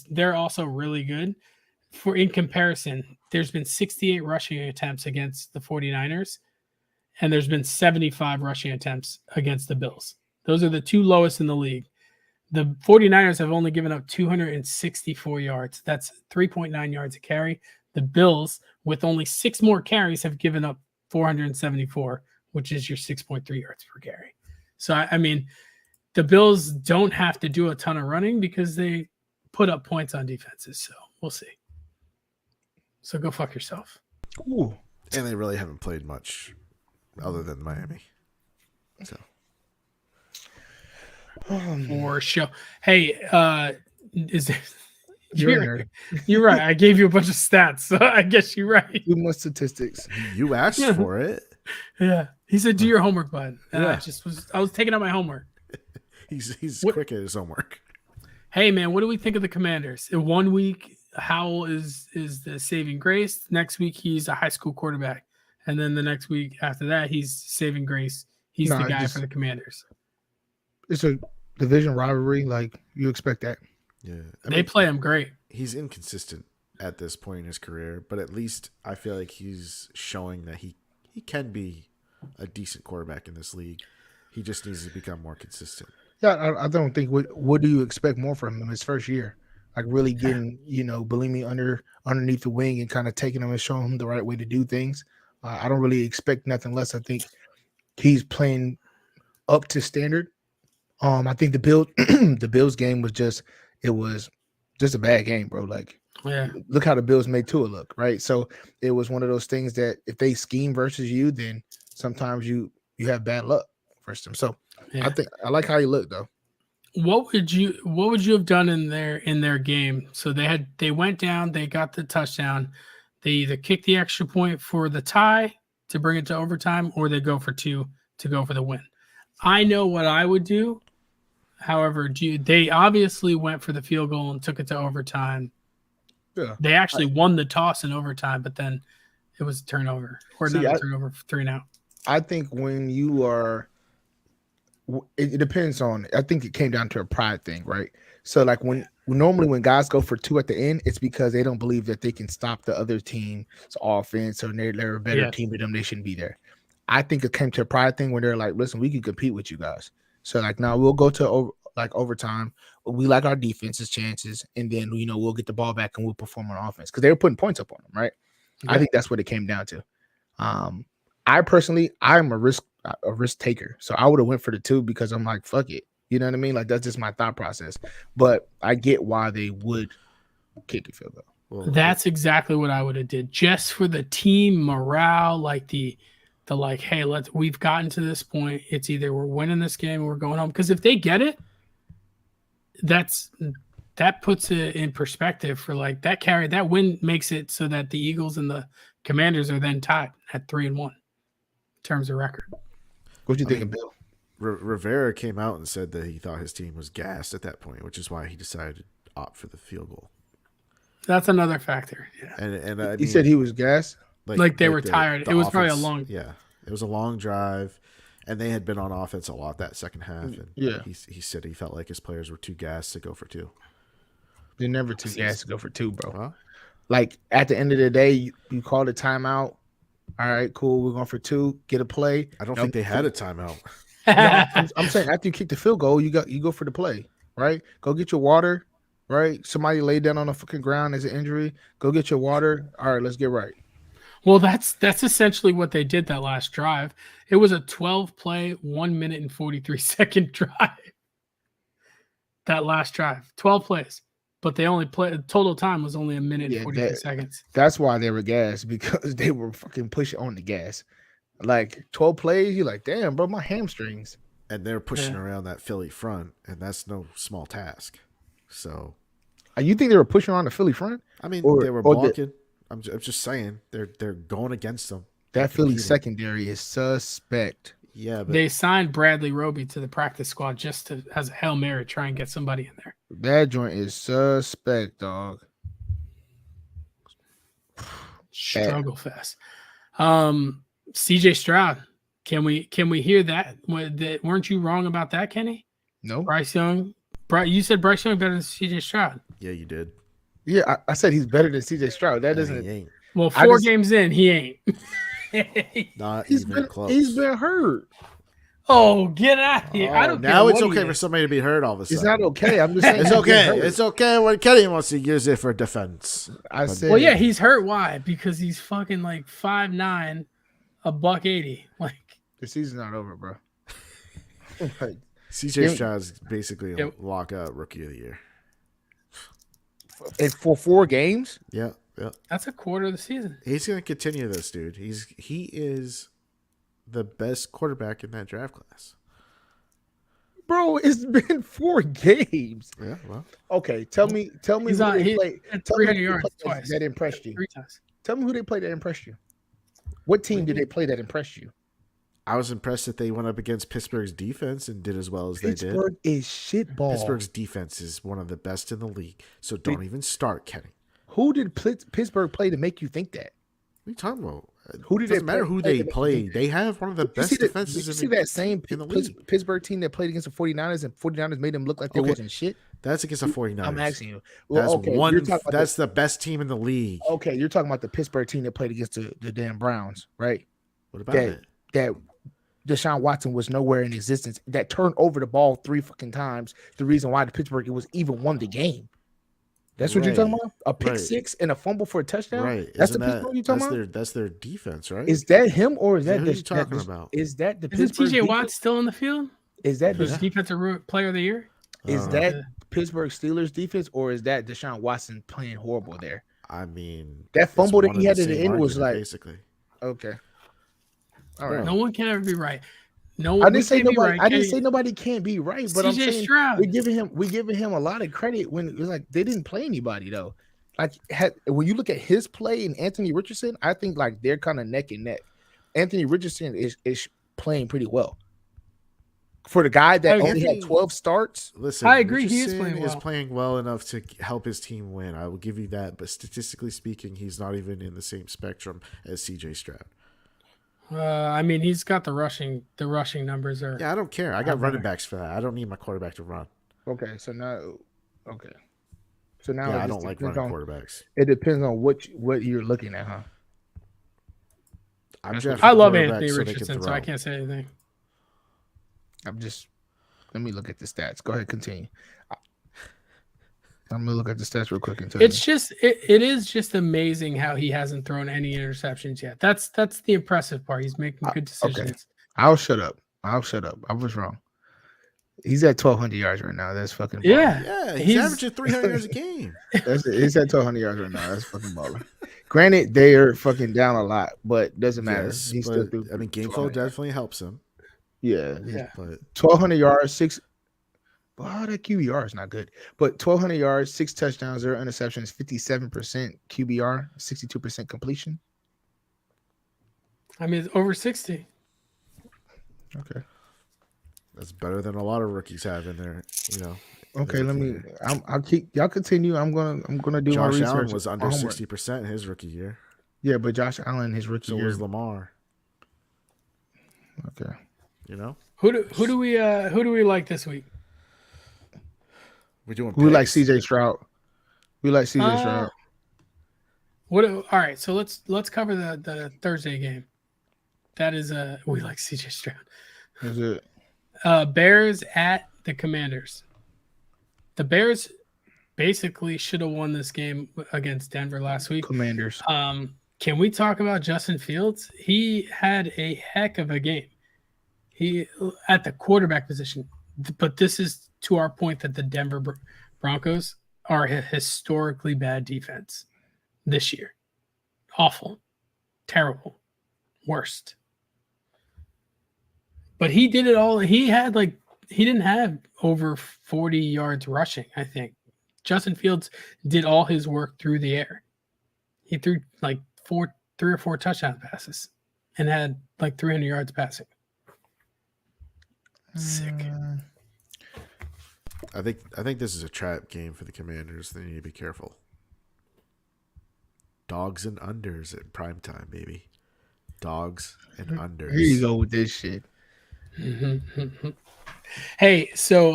they're also really good. In comparison, there's been 68 rushing attempts against the 49ers, and there's been 75 rushing attempts against the Bills. Those are the two lowest in the league. The 49ers have only given up 264 yards. That's 3.9 yards a carry. The Bills, with only 6 more carries, have given up 474, which is your 6.3 yards per carry. So, I mean, the Bills don't have to do a ton of running because they put up points on defenses. So we'll see. So go fuck yourself. Ooh. And they really haven't played much other than Miami. So. For sure. Hey, you're right. I gave you a bunch of stats, so I guess you're right. Too much statistics. You asked for it. Yeah. He said, "Do your homework, bud." And I was taking out my homework. He's quick at his homework. Hey man, what do we think of the Commanders? In 1 week, Howell is the saving grace. Next week, he's a high school quarterback, and then the next week after that, he's saving grace. He's the guy for the Commanders. It's a division rivalry. Like, you expect that. Yeah. They play him great. He's inconsistent at this point in his career, but at least I feel like he's showing that he can be a decent quarterback in this league. He just needs to become more consistent. Yeah, I don't think. What do you expect more from him in his first year? Like really getting, Bellini underneath the wing and kind of taking him and showing him the right way to do things. I don't really expect nothing less. I think he's playing up to standard. I think the Bills game was just a bad game, bro. Like, look how the Bills made Tua look, right? So it was one of those things that if they scheme versus you, then sometimes you have bad luck versus them. So I like how he looked though. What would you have done in their game? So they went down, they got the touchdown, they either kick the extra point for the tie to bring it to overtime, or they go for 2 to go for the win. I know what I would do. However, they obviously went for the field goal and took it to overtime. Yeah. They actually won the toss in overtime, but then it was a turnover. Or not a turnover, 3-and-out. I think when you are it depends on, I think it came down to a pride thing, right? So like normally when guys go for 2 at the end, it's because they don't believe that they can stop the other team's offense, or they're a better team than them, they shouldn't be there. I think it came to a pride thing where they're like, listen, we can compete with you guys. So like, now we'll go to like overtime. We like our defense's chances, and then we'll get the ball back and we'll perform on offense because they were putting points up on them, right? Yeah. I think that's what it came down to. I'm a risk taker, so I would have went for the 2 because I'm like, fuck it, you know what I mean? Like that's just my thought process. But I get why they would kick a field goal. Well, that's exactly what I would have did, just for the team morale, like the like, hey, we've gotten to this point. It's either we're winning this game or we're going home. Because if they get it, that puts it in perspective for like that win makes it so that the Eagles and the Commanders are then tied at 3-1 in terms of record. What do you think of Bill? Rivera came out and said that he thought his team was gassed at that point, which is why he decided to opt for the field goal. That's another factor. Yeah. And I mean, he said he was gassed. Like they were tired. It was probably a long. Yeah, it was a long drive, and they had been on offense a lot that second half. And he said he felt like his players were too gassed to go for 2. They're never too gassed to go for 2, bro. Huh? Like at the end of the day, you called a timeout. All right, cool. We're going for 2. Get a play. I don't think they had a timeout. No, I'm saying after you kick the field goal, you go for the play, right? Go get your water, right? Somebody laid down on the fucking ground as an injury. Go get your water. All right, let's get right. Well, that's essentially what they did that last drive. It was a 12-play, 1 minute and 43-second drive. That last drive, 12 plays, but they only played. Total time was only 1 minute and 43 seconds. That's why they were gassed, because they were fucking pushing on the gas. Like 12 plays, you're like, damn, bro, my hamstrings. And they're pushing around that Philly front, and that's no small task. So, you think they were pushing on the Philly front? I mean, they were blocking. I'm just saying they're going against them. That Philly secondary is suspect. Yeah, but they signed Bradley Roby to the practice squad just as a Hail Mary, try and get somebody in there. That joint is suspect, dog. Struggle fest. CJ Stroud. Can we hear that? Weren't you wrong about that, Kenny? No. Bryce Young. You said Bryce Young better than CJ Stroud. Yeah, you did. Yeah, I said he's better than CJ Stroud. That doesn't. He ain't. Well, 4 games in, he ain't. Not even close. He's been hurt. Oh, get out of here! I don't. Now it's okay for somebody to be hurt all of a sudden. It's not okay. I'm just saying it's okay. It's okay when Kenny wants to use it for defense. I said. Well, yeah, he's hurt. Why? Because he's fucking like 5'9", $180. Like the season's not over, bro. Like, CJ Stroud's basically a lockout rookie of the year. And for 4 games? Yeah. That's a quarter of the season. He's going to continue this, dude. He is the best quarterback in that draft class. Bro, it's been 4 games. Yeah, well. Okay, tell me who they played. Tell me who that impressed you. 3 times. Tell me who they played that impressed you. What team did they play that impressed you? I was impressed that they went up against Pittsburgh's defense and did as well as they did. Pittsburgh is shitball. Pittsburgh's defense is one of the best in the league. So don't even start, Kenny. Who did Pittsburgh play to make you think that? What are you talking about? Who did doesn't matter who they play. They have one of the best defenses in the league. Pittsburgh team that played against the 49ers, and 49ers made them look like they wasn't shit? That's against the 49ers. I'm asking you. Well, that's the best team in the league. Okay, you're talking about the Pittsburgh team that played against the damn Browns, right? What about it? That Deshaun Watson was nowhere in existence. That turned over the ball 3 fucking times. The reason why the Pittsburgh was even won the game. That's what you're talking about? A pick 6 and a fumble for a touchdown? Right. That's the Pittsburgh you're talking about? That's their defense, right? Is that him or is that who are you talking about? Is that the Pittsburgh? Is TJ Watt still in the field? Is that the defensive player of the year? Is that Pittsburgh Steelers defense or is that Deshaun Watson playing horrible there? I mean, that fumble that he had at the end was like basically okay. All right. No one can ever be right. I didn't say nobody. I didn't say nobody can't be right, but I'm saying Stroud. we're giving him a lot of credit when it was like they didn't play anybody though. Like when you look at his play and Anthony Richardson, I think like they're kind of neck and neck. Anthony Richardson is playing pretty well for the guy that only had 12 starts. Listen, I agree. Richardson He is playing well enough to help his team win. I will give you that, but statistically speaking, he's not even in the same spectrum as CJ Stroud. I mean, he's got the rushing numbers are. Yeah, I don't care. I got running backs for that. I don't need my quarterback to run. Okay, so now I don't like running quarterbacks. It depends on what you're looking at, huh? I love Anthony Richardson, so I can't say anything. Let me look at the stats. Go ahead, continue. I'm gonna look at the stats real quick and tell It's you. just it is just amazing how he hasn't thrown any interceptions yet. That's the impressive part. He's making good decisions. Okay. I'll shut up. I was wrong. He's at 1,200 yards right now. That's fucking baller. Yeah, he's averaging 300 yards a game. He's at 1,200 yards right now. That's fucking baller. Granted, they are fucking down a lot, but doesn't matter. Yes, He's still through. I mean, game flow definitely helps him. Yeah. But 1,200 yards, 6. Wow, that QBR is not good. But 1,200 yards, 6 touchdowns, 0 interceptions, 57% QBR, 62% completion. I mean, it's over 60. Okay. That's better than a lot of rookies have in there, you know. Okay, I'll keep y'all continue. I'm gonna do Josh my research. Allen was under 60% his rookie year. Yeah, but Josh Allen his rookie year. So was Lamar. Okay. You know? Who do we like this week? We're doing We like CJ Stroud. Stroud. All right, so let's cover the Thursday game. That is we like CJ Stroud. Is it Bears at the Commanders? The Bears basically should have won this game against Denver last week. Commanders. Can we talk about Justin Fields? He had a heck of a game. He at the quarterback position, but this is to our point that the Denver Broncos are a historically bad defense this year. Awful, terrible, worst. But he did it all. He didn't have over 40 yards rushing, I think. Justin Fields did all his work through the air. He threw like 3 or 4 touchdown passes and had like 300 yards passing. Sick. I think this is a trap game for the Commanders. They need to be careful. Dogs and unders at prime time, baby. Dogs and unders. Here you go with this shit. Hey, so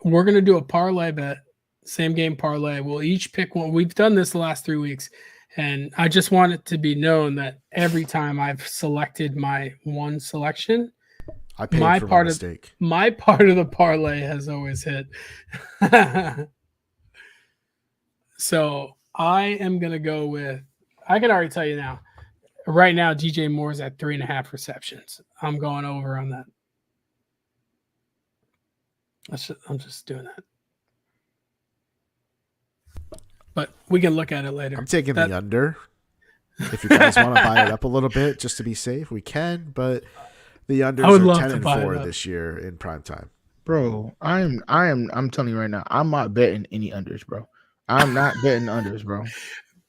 we're gonna do a parlay bet, same game parlay. We'll each pick one. We've done this the last 3 weeks, and I just want it to be known that every time I've selected my one selection, I paid for my mistake. My part of the parlay has always hit. So I am gonna go with. I can already tell you now. Right now, DJ Moore's at 3.5 receptions. I'm going over on that. I'm just doing that. But we can look at it later. I'm taking the under. If you guys want to buy it up a little bit just to be safe, we can. But the unders are 10-4 this year in prime time. Bro, I'm telling you right now, I'm not betting any unders, bro. I'm not betting unders, bro.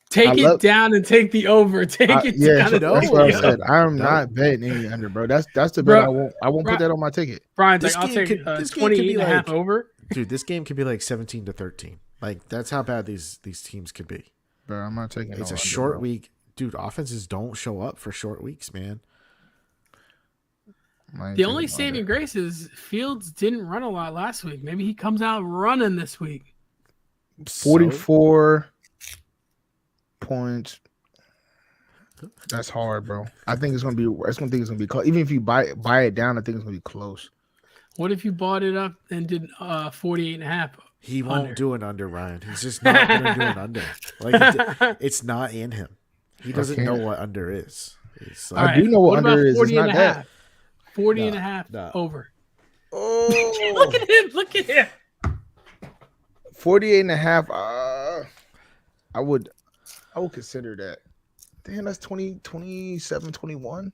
Take it down and take the over. Take it down. That's what I said. I'm not betting any under, bro. That's the bet I won't. I won't put that on my ticket. Brian's like, I'll take 28.5 over. Dude, this game could be like 17-13. Like that's how bad these teams could be. Bro, I'm not taking. It's a short week, dude. Offenses don't show up for short weeks, man. The only saving grace is Fields didn't run a lot last week. Maybe he comes out running this week. 44 points. That's hard, bro. I think it's gonna be close. Even if you buy it down, I think it's gonna be close. What if you bought it up and did 48.5? He won't do an under, Ryan. He's just not gonna do an under. Like it's not in him. He doesn't know what under is. I do know what under is. It's not that. 40.5 over. Oh, look at him! Look at him! 48.5. I would consider that. Damn, that's 27, 21.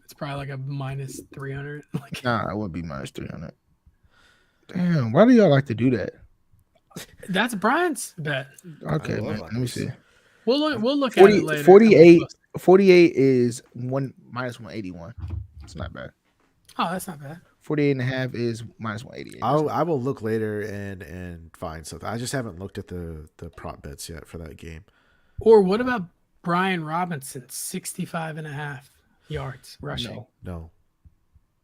It's probably like a minus 300. Nah, it wouldn't be minus 300. Damn, why do y'all like to do that? That's Brian's bet. Okay, man. Let me see. We'll look at it later. 48 is minus 181. It's not bad. Oh, that's not bad. 48.5 is minus 188. I will look later and find something. I just haven't looked at the prop bets yet for that game. Or what about Brian Robinson, 65.5 yards rushing? No.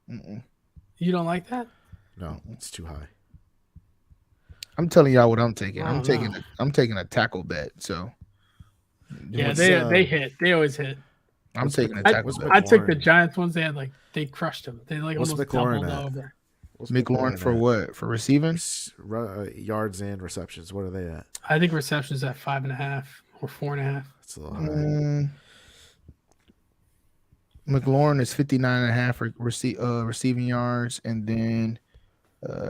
Mm-mm. You don't like that? No, it's too high. I'm telling y'all what I'm taking. I'm taking a tackle bet. So yeah, they hit. They always hit. I'm taking the tackles. I took the Giants ones. They crushed them. They almost doubled over. What's McLaurin for what? For receiving? Yards and receptions. What are they at? I think receptions at 5.5 or 4.5. That's a little high. McLaurin is 59.5 receiving yards, and then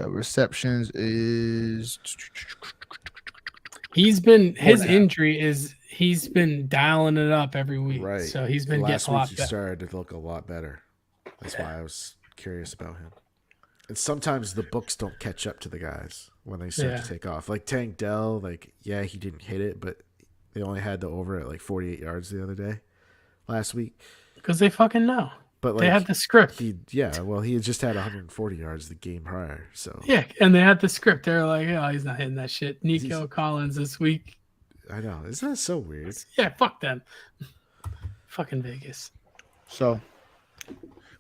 receptions is. He's been injury is he's been dialing it up every week, right? So he's been getting a lot better. He started to look a lot better. That's why I was curious about him. And sometimes the books don't catch up to the guys when they start to take off. Like Tank Dell, he didn't hit it, but they only had the over at 48 yards the other day, last week. Because they fucking know. But they had the script. He had just had 140 yards the game prior. So and they had the script. They're like, oh, he's not hitting that shit. Nico Collins this week. I know. Isn't that so weird? Yeah, fuck them. Fucking Vegas. So,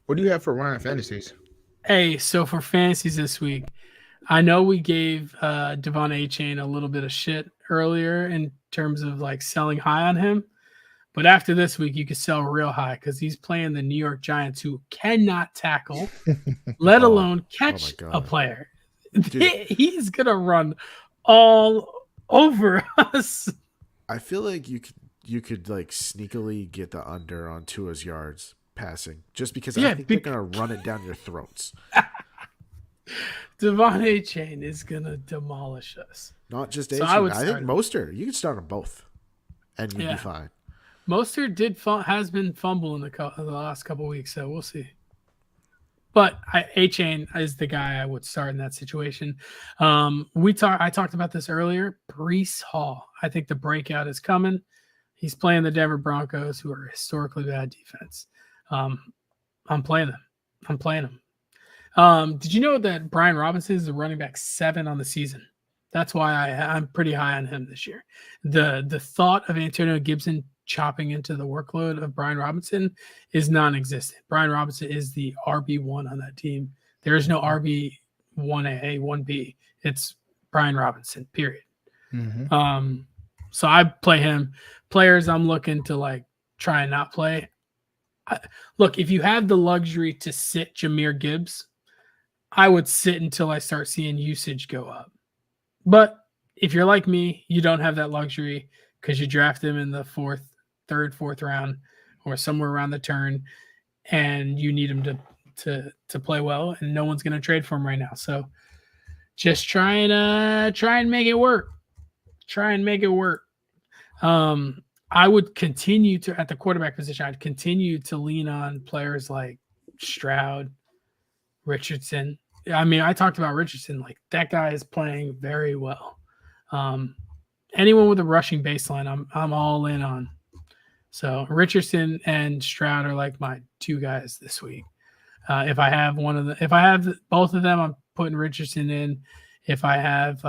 what do you have for Ryan fantasies? Hey, so for fantasies this week, I know we gave Devon A-Chain a little bit of shit earlier in terms of selling high on him. But after this week, you can sell real high because he's playing the New York Giants, who cannot tackle, let alone catch a player. He's going to run all over us. I feel like you could sneakily get the under on Tua's yards passing just because I think they're going to run it down your throats. Devon A-Chain is going to demolish us. Not just A-Chain. I think Mostert. You can start them both, and you'd be fine. Mostert has been fumbling the last couple of weeks, so we'll see. But A-Chain is the guy I would start in that situation. I talked about this earlier. Breece Hall. I think the breakout is coming. He's playing the Denver Broncos, who are a historically bad defense. I'm playing them. Did you know that Brian Robinson is the running back 7 on the season? That's why I'm pretty high on him this year. The thought of Antonio Gibson chopping into the workload of Brian Robinson is non-existent. Brian Robinson is the RB1 on that team. There is no RB1A, 1B. It's Brian Robinson, period. Mm-hmm. So I play him. Players I'm looking to try and not play. Look, if you have the luxury to sit Jahmyr Gibbs, I would sit until I start seeing usage go up. But if you're like me, you don't have that luxury because you draft him in the third, fourth round, or somewhere around the turn, and you need him to play well, and no one's going to trade for him right now. So just try and make it work. I would continue to, at the quarterback position, I'd continue to lean on players like Stroud, Richardson. I mean, I talked about Richardson. That guy is playing very well. Anyone with a rushing baseline, I'm all in on. So Richardson and Stroud are my 2 guys this week. If I have both of them, I'm putting Richardson in. If I have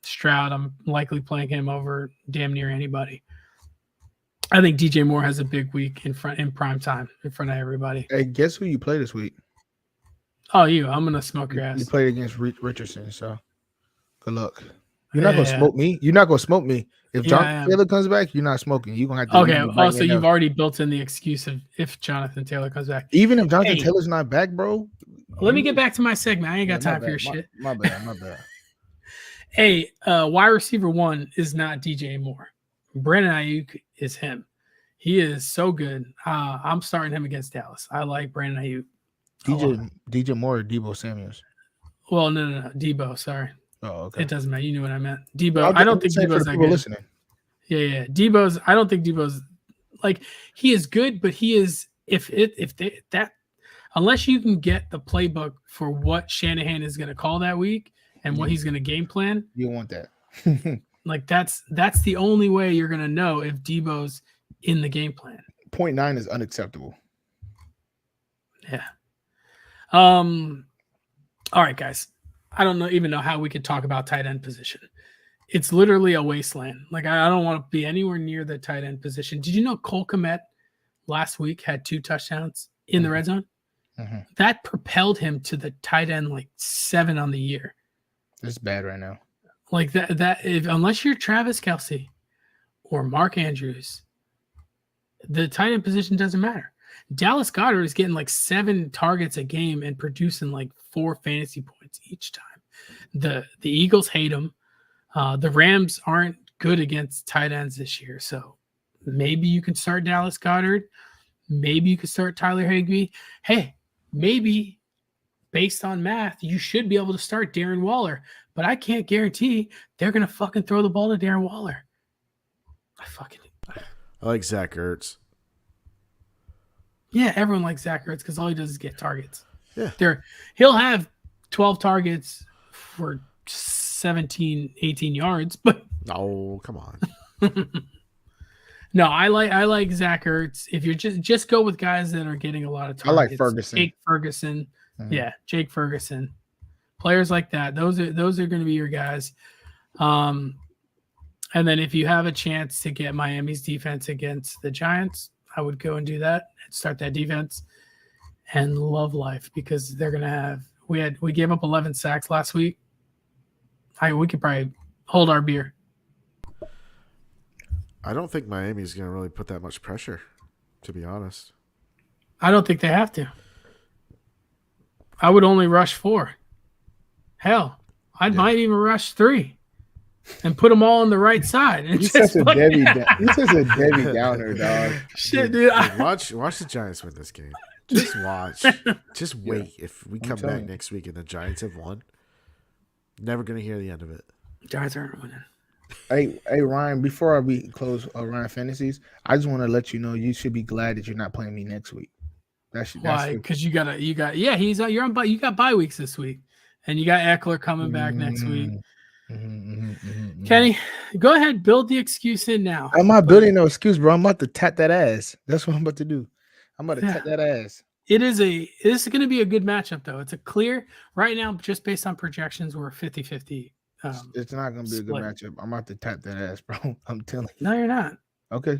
Stroud, I'm likely playing him over damn near anybody. I think DJ Moore has a big week in prime time in front of everybody. Hey, guess who you play this week? Oh, I'm gonna smoke your ass. You played against Richardson, so good luck. You're not gonna smoke me. You're not gonna smoke me. If Jonathan Taylor comes back, you're not smoking. You're gonna have to. Okay. So you've already built in the excuse of if Jonathan Taylor comes back. Even if Jonathan Taylor's not back, bro. Let me get back to my segment. I ain't got time for your shit. My bad. Hey, wide receiver 1 is not DJ Moore. Brandon Ayuk is him. He is so good. I'm starting him against Dallas. I like Brandon Ayuk. DJ Moore or Debo Samuels? Well, no. Debo, sorry. Oh, okay. It doesn't matter. You knew what I meant. Debo. I don't think Debo's that good. Listening. Yeah. I don't think Debo's he is good, but he is unless you can get the playbook for what Shanahan is going to call that week and what he's going to game plan. You want that. That's the only way you're going to know if Debo's in the game plan. 0.9 is unacceptable. Yeah. All right, guys. I don't even know how we could talk about tight end position. It's literally a wasteland. I don't want to be anywhere near the tight end position. Did you know Cole Kmet last week had 2 touchdowns in the red zone? Mm-hmm. That propelled him to the tight end 7 on the year. It's bad right now. Unless you're Travis Kelce or Mark Andrews, the tight end position doesn't matter. Dallas Goedert is getting like 7 targets a game and producing like 4 fantasy points each time. The Eagles hate him. The Rams aren't good against tight ends this year, so maybe you can start Dallas Goedert. Maybe you could start Tyler Higbee. Hey, maybe based on math, you should be able to start Darren Waller, but I can't guarantee they're going to fucking throw the ball to Darren Waller. I like Zach Ertz. Yeah, everyone likes Zach Ertz because all he does is get targets. Yeah. He'll have 12 targets for 17, 18 yards, but oh, come on. No, I like Zach Ertz. If you're just go with guys that are getting a lot of targets. I like Ferguson. Jake Ferguson. Mm-hmm. Yeah, Jake Ferguson. Players like that. Those are going to be your guys. And then if you have a chance to get Miami's defense against the Giants, I would go and do that and start that defense and love life because they're going to have we gave up 11 sacks last week. We could probably hold our beer. I don't think Miami's going to really put that much pressure, to be honest. I don't think they have to. I would only rush 4. Hell, I might even rush 3 and put them all on the right side. And He's such a Debbie Downer, dog. Shit, dude. Watch the Giants win this game. Just watch. Just wait. If we come back next week and the Giants have won, never going to hear the end of it. Giants aren't winning. Hey, Ryan, before we close Ryan Fantasies, I just want to let you know you should be glad that you're not playing me next week. Why? Because you got you're on you got bye weeks this week, and you got Eckler coming back next week. Kenny, go ahead, build the excuse in now. I'm not building no excuse, bro. I'm about to tap that ass. That's what I'm about to do. I'm about to tap that ass. This is going to be a good matchup, though. It's a clear right now, just based on projections, we're 50-50. It's not going to be a good matchup. I'm about to tap that ass, bro. I'm telling you. No, you're not. Okay.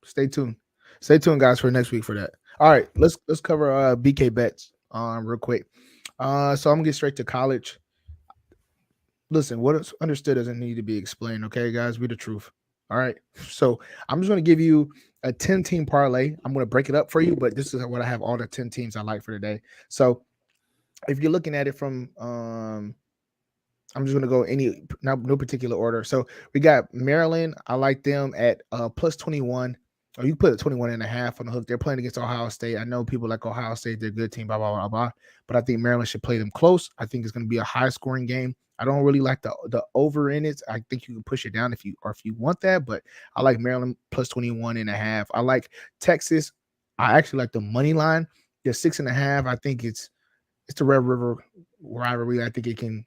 Stay tuned. Stay tuned, guys, for next week for that. All right, let's cover BK bets real quick. So I'm gonna get straight to college. Listen, what is understood doesn't need to be explained. Okay, guys, we're the truth. All right. So I'm just gonna give you a 10-team parlay. I'm gonna break it up for you, but this is what I have all the 10 teams I like for today. So if you're looking at it from I'm just gonna go no particular order. So we got Maryland. I like them at plus 21. Or you put a 21.5 on the hook. They're playing against Ohio State. I know people like Ohio State. They're a good team, blah, blah, blah, blah. But I think Maryland should play them close. I think it's going to be a high-scoring game. I don't really like the over in it. I think you can push it down if you want that. But I like Maryland plus 21.5. I like Texas. I actually like the money line. The 6.5. I think it's the Red River rivalry. I think it can,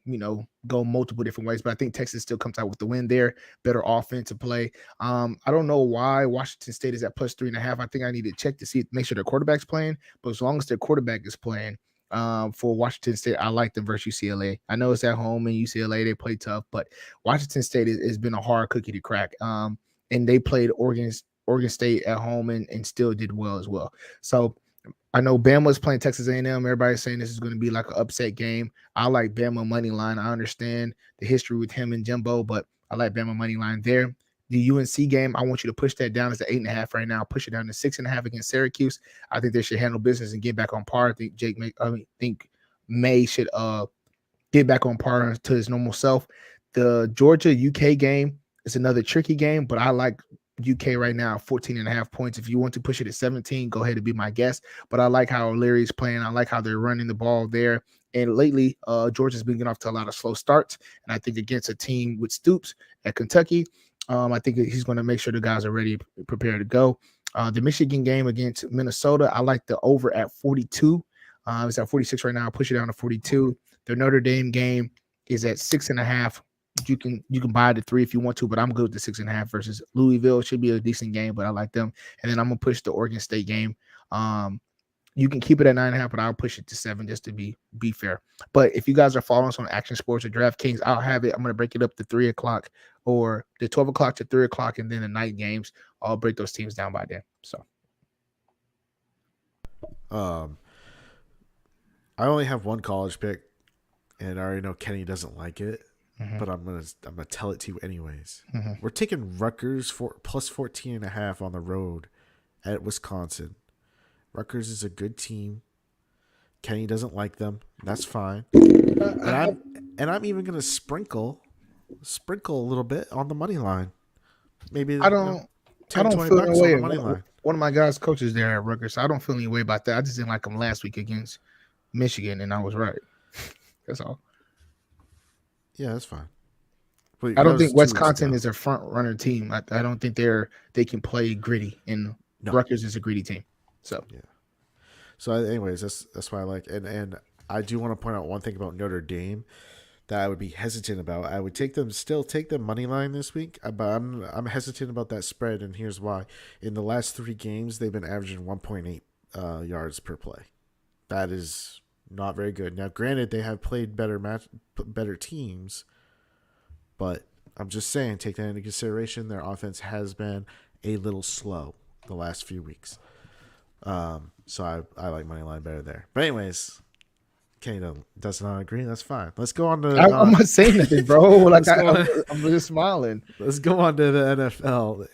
go multiple different ways, but I think Texas still comes out with the win there. Better offensive play. I don't know why Washington State is at plus 3.5. I think I need to check to make sure their quarterback's playing, but as long as their quarterback is playing, for Washington State, I like them versus UCLA. I know it's at home and UCLA, they play tough, but Washington State has been a hard cookie to crack. And they played Oregon State at home and still did well as well. So I know Bama's playing Texas A&M. Everybody's saying this is going to be like an upset game. I like Bama money line. I understand the history with him and Jimbo, but I like Bama money line there. The UNC game, I want you to push that down. It's at 8.5 right now. Push it down to 6.5 against Syracuse. I think they should handle business and get back on par. I think May should get back on par to his normal self. The Georgia UK game is another tricky game, but I like UK right now, 14.5 points. If you want to push it at 17, go ahead and be my guest. But I like how O'Leary's playing. I like how they're running the ball there. And lately, Georgia's been getting off to a lot of slow starts. And I think against a team with Stoops at Kentucky, I think he's going to make sure the guys are ready, prepared to go. The Michigan game against Minnesota, I like the over at 42. It's at 46 right now. I'll push it down to 42. The Notre Dame game is at 6.5. You can buy the 3 if you want to, but I'm good with the 6.5 versus Louisville. It should be a decent game, but I like them. And then I'm gonna push the Oregon State game. You can keep it at 9.5, but I'll push it to 7 just to be fair. But if you guys are following us on Action Sports or DraftKings, I'll have it. I'm gonna break it up to 3 o'clock or the 12 o'clock to 3 o'clock, and then the night games. I'll break those teams down by then. So, I only have one college pick, and I already know Kenny doesn't like it. But I'm gonna tell it to you anyways. We're taking Rutgers for plus 14.5 on the road at Wisconsin. Rutgers is a good team. Kenny doesn't like them. That's fine. And I'm even gonna sprinkle a little bit on the money line. Maybe I don't 10, I don't 20 feel bucks any on way. the money line. One of my guys' coaches there at Rutgers, so I don't feel any way about that. I just didn't like him last week against Michigan, and I was right. That's all. Yeah, that's fine. But I don't think Wisconsin is a front runner team. I don't think they can play gritty, and Rutgers is a gritty team. So yeah. So anyways, that's why I like and I do want to point out one thing about Notre Dame that I would be hesitant about. I would take the money line this week, but I'm hesitant about that spread, and here's why. In the last 3 games, they've been averaging 1.8 yards per play. That is not very good. Now, granted, they have played better teams, but I'm just saying, take that into consideration. Their offense has been a little slow the last few weeks. So I like money line better there. But anyways, Kenny does not agree. That's fine. Let's go on to. I'm not saying nothing, bro. Like I'm just smiling. Let's go on to the NFL.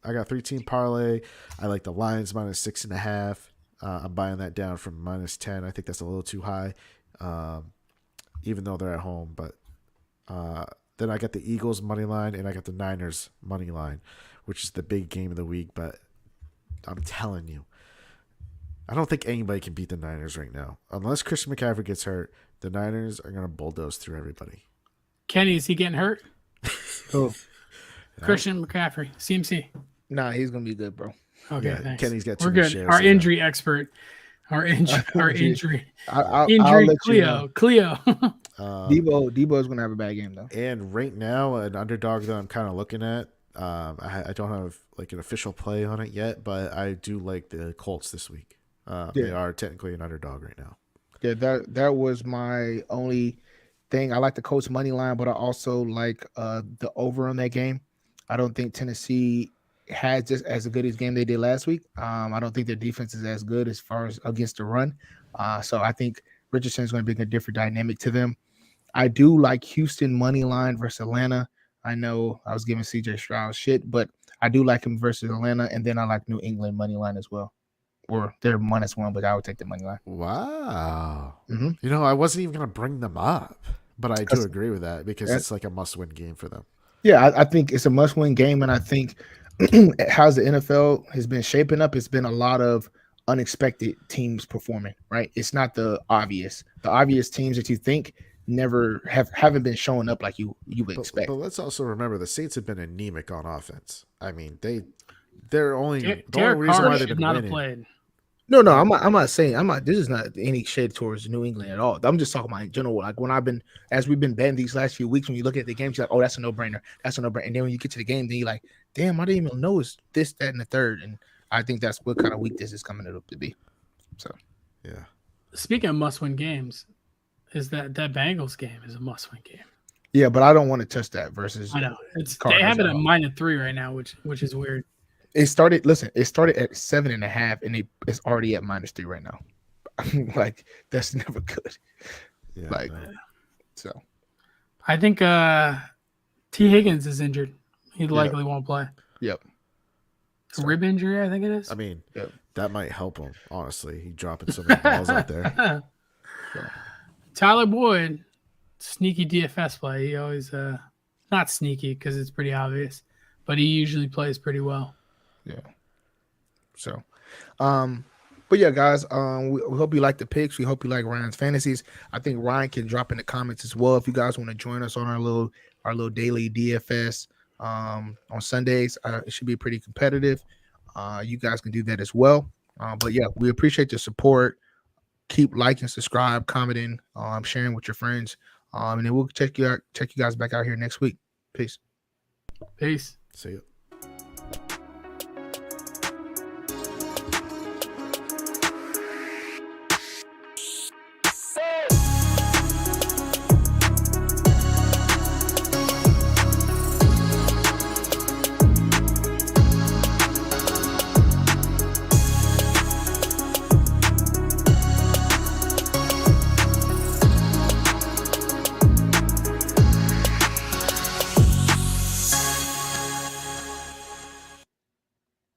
I got 3-team parlay. I like the Lions -6.5. I'm buying that down from -10. I think that's a little too high, even though they're at home. But then I got the Eagles money line, and I got the Niners money line, which is the big game of the week. But I'm telling you, I don't think anybody can beat the Niners right now. Unless Christian McCaffrey gets hurt, the Niners are going to bulldoze through everybody. Kenny, is he getting hurt? Who? Christian McCaffrey, CMC. Nah, he's going to be good, bro. Okay, yeah, thanks. Kenny's got 2 We're good. shares. Our injury expert. Our injury. I'll Cleo. Debo is going to have a bad game, though. And right now, an underdog that I'm kind of looking at, I don't have like an official play on it yet, but I do like the Colts this week. They are technically an underdog right now. Yeah, that was my only thing. I like the Colts money line, but I also like the over on that game. I don't think Tennessee has just as good as game they did last week. I don't think their defense is as good as far as against the run. So I think Richardson is going to bring a different dynamic to them. I do like Houston money line versus Atlanta. I know I was giving CJ Stroud shit, but I do like him versus Atlanta, and then I like New England money line as well. Or they're -1, but I would take the money line. Wow. Mm-hmm. You know, I wasn't even going to bring them up, but I do agree with that because it's like a must-win game for them. Yeah, I think it's a must-win game, and I think how's the NFL has been shaping up, it's been a lot of unexpected teams performing, right? It's not the obvious teams that you think haven't been showing up like you would expect. But let's also remember the Saints have been anemic on offense. I mean, they're only the only reason why they've been winning. Played. No, I'm not saying this is not any shade towards New England at all. I'm just talking about in general. Like as we've been betting these last few weeks, when you look at the games, you're like, oh, that's a no-brainer. That's a no-brainer. And then when you get to the game, then you're like, damn, I didn't even know it's this, that, and the third. And I think that's what kind of week this is coming up to be. So, yeah. Speaking of must-win games, is that Bengals game is a must-win game. Yeah, but I don't want to touch that versus. I know they have it at -3 right now, which is weird. It started at 7.5, and it's already at -3 right now. Like, that's never good. Yeah, so. I think T. Higgins is injured. He likely won't play. Yep. Rib injury, I think it is. I mean, that might help him, honestly. He's dropping so many balls out there. Tyler Boyd, sneaky DFS play. He always, not sneaky because it's pretty obvious, but he usually plays pretty well. Yeah. So, but yeah, guys, we hope you like the picks. We hope you like Ryan's fantasies. I think Ryan can drop in the comments as well if you guys want to join us on our little daily DFS on Sundays. It should be pretty competitive. You guys can do that as well. But yeah, we appreciate your support. Keep liking, subscribe, commenting, sharing with your friends. And then we'll check you guys back out here next week. Peace. Peace. See you.